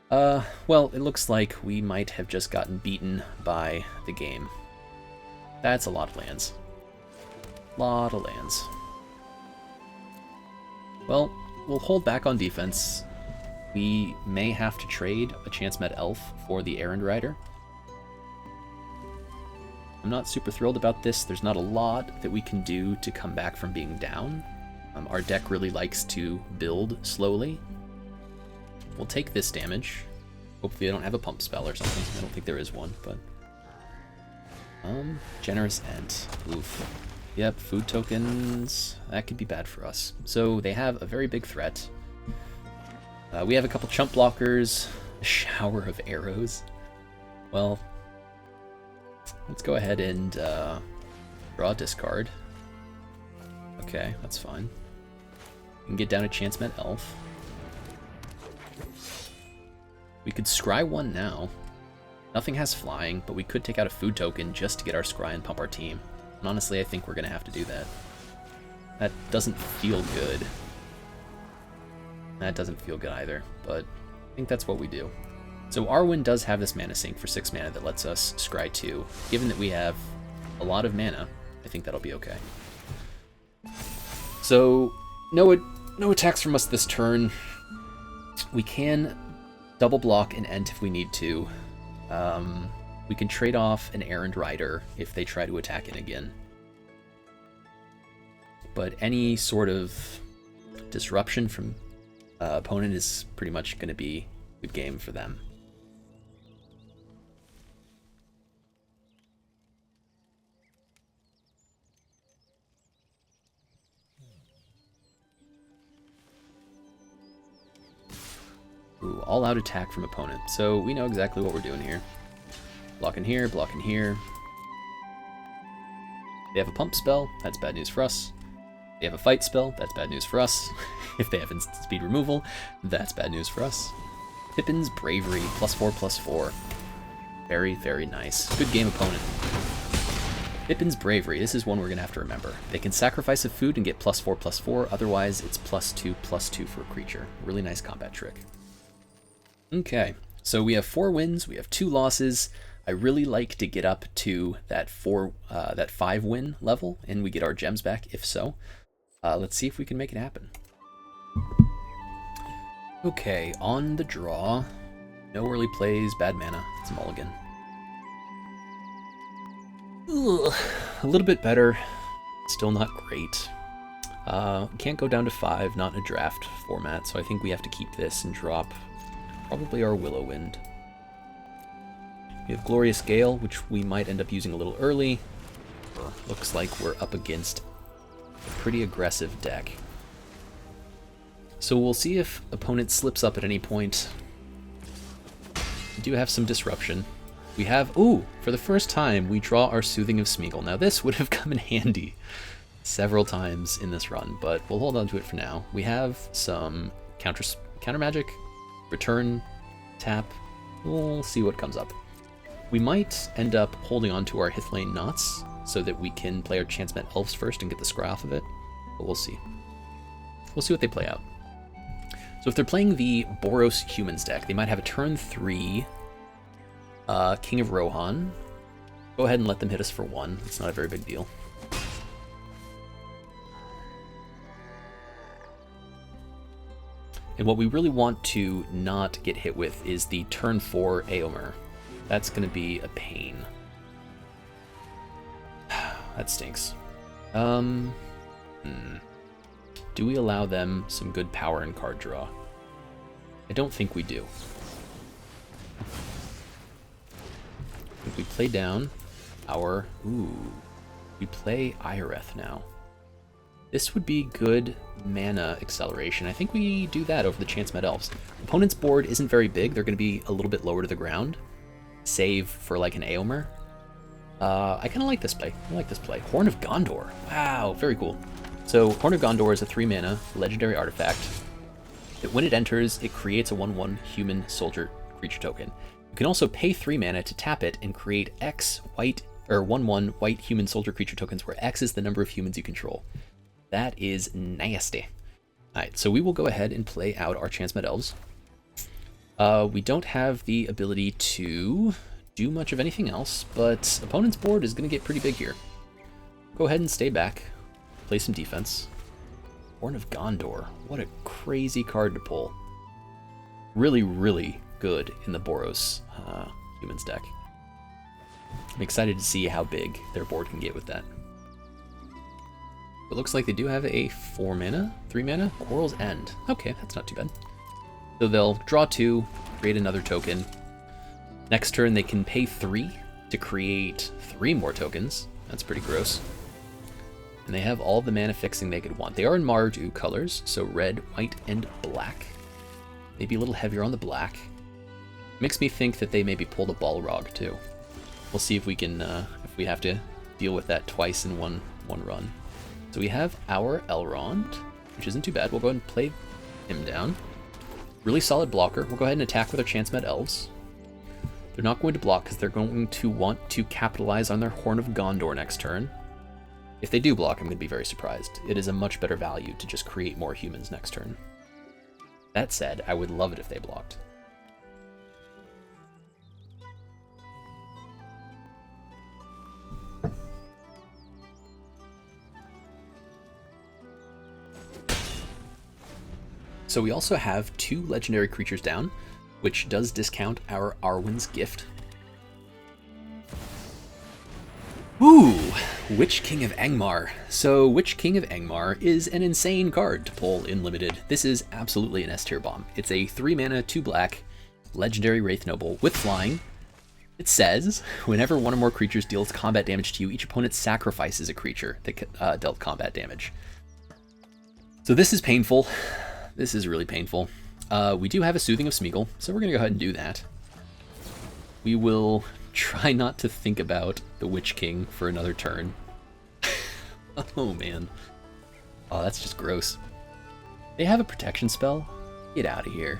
Well, it looks like we might have just gotten beaten by the game. That's a lot of lands. Lot of lands. Well, we'll hold back on defense. We may have to trade a Chance-Met Elf for the Errand Rider. I'm not super thrilled about this. There's not a lot that we can do to come back from being down. Our deck really likes to build slowly. We'll take this damage. Hopefully I don't have a pump spell or something. I don't think there is one, but... Generous Ent. Oof. Yep, food tokens. That could be bad for us. So they have a very big threat. We have a couple chump blockers. A shower of arrows. Well... Let's go ahead and draw a discard. Okay, that's fine. We can get down a Chance-Met Elf. We could scry one now. Nothing has flying, but we could take out a food token just to get our scry and pump our team. And honestly, I think we're going to have to do that. That doesn't feel good. That doesn't feel good either, but I think that's what we do. So Arwen does have this mana sink for 6 mana that lets us scry 2. Given that we have a lot of mana, I think that'll be okay. So no attacks from us this turn. We can double block an Ent if we need to. We can trade off an Errand Rider if they try to attack in again. But any sort of disruption from opponent is pretty much going to be good game for them. Ooh, all-out attack from opponent. So we know exactly what we're doing here. Block in here, block in here. They have a pump spell, that's bad news for us. They have a fight spell, that's bad news for us. If they have instant speed removal, that's bad news for us. Pippin's Bravery, +4/+4. Very, very nice. Good game, opponent. Pippin's Bravery, this is one we're going to have to remember. They can sacrifice a food and get +4/+4, otherwise it's +2/+2 for a creature. Really nice combat trick. Okay, so we have 4 wins, we have 2 losses. I really like to get up to that 5 win level, and we get our gems back, if so. Let's see if we can make it happen. Okay, on the draw. No early plays, bad mana. It's a mulligan. Ugh, a little bit better. Still not great. Can't go down to 5, not in a draft format, so I think we have to keep this and drop probably our Willow Wind. We have Glorious Gale, which we might end up using a little early. Looks like we're up against a pretty aggressive deck. So we'll see if opponent slips up at any point. We do have some disruption. We have, ooh, for the first time, we draw our Soothing of Smeagol. Now this would have come in handy several times in this run, but we'll hold on to it for now. We have some counter magic, return, tap. We'll see what comes up. We might end up holding on to our Hithlane Knots so that we can play our Chance-Met Elves first and get the scry off of it, but we'll see. We'll see what they play out. So if they're playing the Boros Humans deck, they might have a turn 3 King of Rohan. Go ahead and let them hit us for 1. It's not a very big deal. And what we really want to not get hit with is the turn 4 Aomer. That's going to be a pain. That stinks. Do we allow them some good power and card draw? I don't think we do. I think we play down our... Ooh. We play Ireth now. This would be good mana acceleration. I think we do that over the Chance-Met Elves. Opponent's board isn't very big. They're going to be a little bit lower to the ground. Save for like an Aomer. I kind of like this play. I like this play. Horn of Gondor. Wow, very cool. So Horn of Gondor is a 3 mana legendary artifact that when it enters, it creates a 1/1 human soldier creature token. You can also pay 3 mana to tap it and create X white or 1/1 white human soldier creature tokens where X is the number of humans you control. That is nasty. Alright, so we will go ahead and play out our Chance-Met Elves. We don't have the ability to do much of anything else, but opponent's board is going to get pretty big here. Go ahead and stay back, play some defense. Horn of Gondor, what a crazy card to pull. Really, really good in the Boros Humans deck. I'm excited to see how big their board can get with that. It looks like they do have a 4 mana, 3 mana, Quarrel's End. Okay, that's not too bad. So they'll draw 2, create another token. Next turn they can pay 3 to create 3 more tokens. That's pretty gross. And they have all the mana fixing they could want. They are in Mardu colors, so red, white, and black. Maybe a little heavier on the black. Makes me think that they maybe pulled a Balrog too. We'll see if we can, if we have to deal with that twice in one run. So we have our Elrond, which isn't too bad. We'll go ahead and play him down. Really solid blocker. We'll go ahead and attack with our Chance-Met Elves. They're not going to block because they're going to want to capitalize on their Horn of Gondor next turn. If they do block, I'm going to be very surprised. It is a much better value to just create more humans next turn. That said, I would love it if they blocked. So we also have 2 legendary creatures down, which does discount our Arwen's Gift. Ooh, Witch King of Angmar. So Witch King of Angmar is an insane card to pull in Limited. This is absolutely an S-tier bomb. It's a 3 mana, 2 black, legendary Wraith Noble with flying. It says, whenever one or more creatures deals combat damage to you, each opponent sacrifices a creature that dealt combat damage. So this is painful. This is really painful. We do have a Soothing of Smeagol, so we're going to go ahead and do that. We will try not to think about the Witch King for another turn. Oh, man. Oh, that's just gross. They have a protection spell? Get out of here.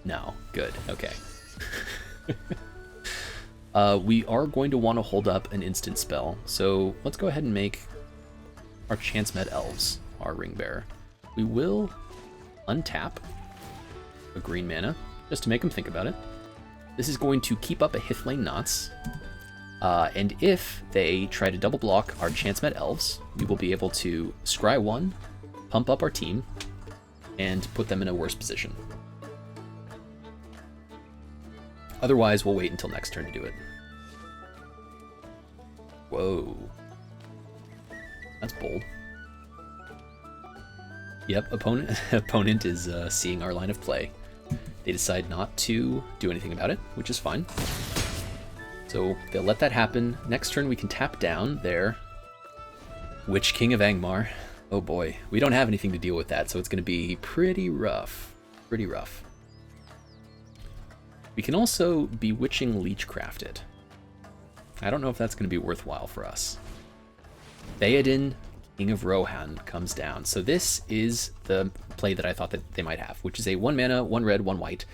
No. Good. Okay. We are going to want to hold up an instant spell, so let's go ahead and make our Chance Med Elves our Ring Bearer. We will untap a green mana, just to make them think about it. This is going to keep up a Hithlane Knots, and if they try to double block our Chance Met Elves, we will be able to scry 1, pump up our team, and put them in a worse position. Otherwise, we'll wait until next turn to do it. Whoa. That's bold. Yep, opponent is seeing our line of play. They decide not to do anything about it, which is fine. So they'll let that happen. Next turn we can tap down their Witch King of Angmar. Oh boy, we don't have anything to deal with that, so it's going to be pretty rough. Pretty rough. We can also Bewitching Leechcraft it. I don't know if that's going to be worthwhile for us. Theoden, King of Rohan, comes down. So this is the play that I thought that they might have, which is a 1 mana, 1 red, 1 white,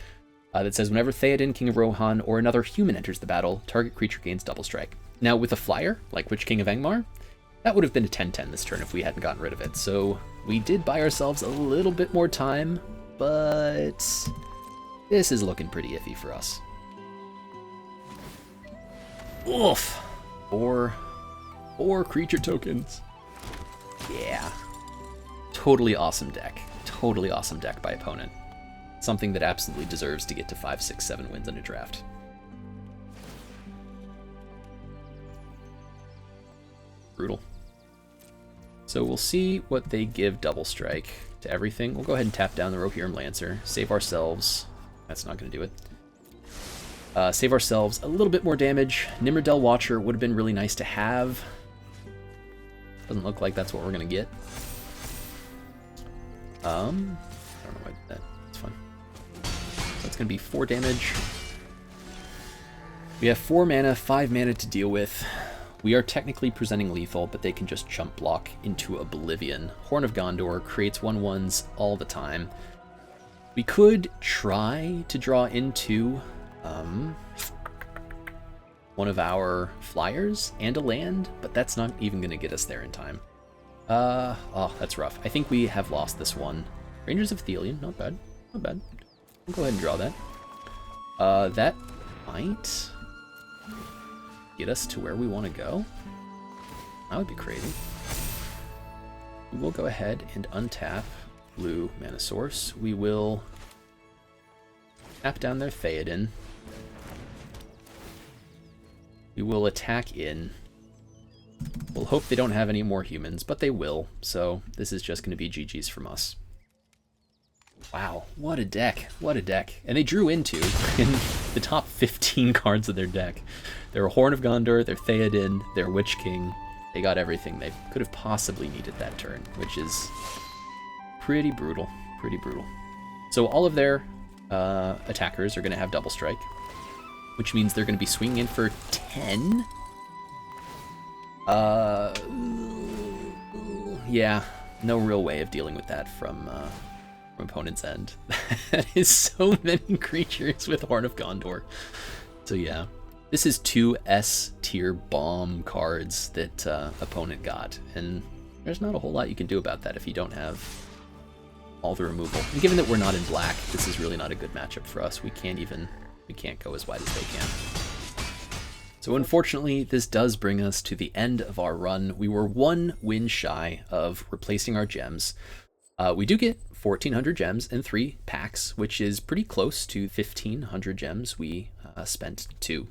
that says whenever Theoden, King of Rohan, or another human enters the battle, target creature gains double strike. Now with a flyer, like Witch King of Angmar, that would have been a 10/10 this turn if we hadn't gotten rid of it. So we did buy ourselves a little bit more time, but this is looking pretty iffy for us. Oof! Four creature tokens. Yeah. Totally awesome deck. Totally awesome deck by opponent. Something that absolutely deserves to get to 5, 6, 7 wins in a draft. Brutal. So we'll see what they give double strike to everything. We'll go ahead and tap down the Rohirrim Lancer. Save ourselves. That's not going to do it. Save ourselves a little bit more damage. Nimrodel Watcher would have been really nice to have. Doesn't look like that's what we're going to get. I don't know why I did that. It's fine. So it's going to be 4 damage. We have 4 mana, 5 mana to deal with. We are technically presenting lethal, but they can just jump block into Oblivion. Horn of Gondor creates 1/1s all the time. We could try to draw into one of our flyers and a land, but that's not even going to get us there in time. Oh, that's rough. I think we have lost this one. Rangers of Thelion, not bad, not bad. We'll go ahead and draw that. That might get us to where we want to go. That would be crazy. We will go ahead and untap blue mana source. We will tap down their Theoden. We will attack in. We'll hope they don't have any more humans, but they will, so this is just going to be GG's from us. Wow, what a deck. What a deck. And they drew into in the top 15 cards of their deck. Their Horn of Gondor, their Theoden, their Witch King. They got everything they could have possibly needed that turn, which is pretty brutal. Pretty brutal. So all of their attackers are going to have double strike, which means they're going to be swinging in for 10. Yeah, no real way of dealing with that from opponent's end. That is so many creatures with Horn of Gondor. So yeah, this is 2 S-tier bomb cards that opponent got, and there's not a whole lot you can do about that if you don't have all the removal. And given that we're not in black, this is really not a good matchup for us. We can't go as wide as they can. So unfortunately, this does bring us to the end of our run. We were 1 win shy of replacing our gems. We do get 1,400 gems and 3 packs, which is pretty close to 1,500 gems we spent to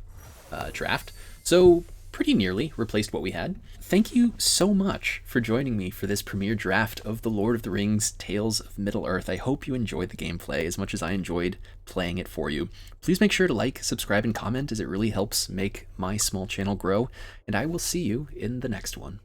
draft. So pretty nearly replaced what we had. Thank you so much for joining me for this premiere draft of The Lord of the Rings Tales of Middle-earth. I hope you enjoyed the gameplay as much as I enjoyed playing it for you. Please make sure to like, subscribe, and comment, as it really helps make my small channel grow, and I will see you in the next one.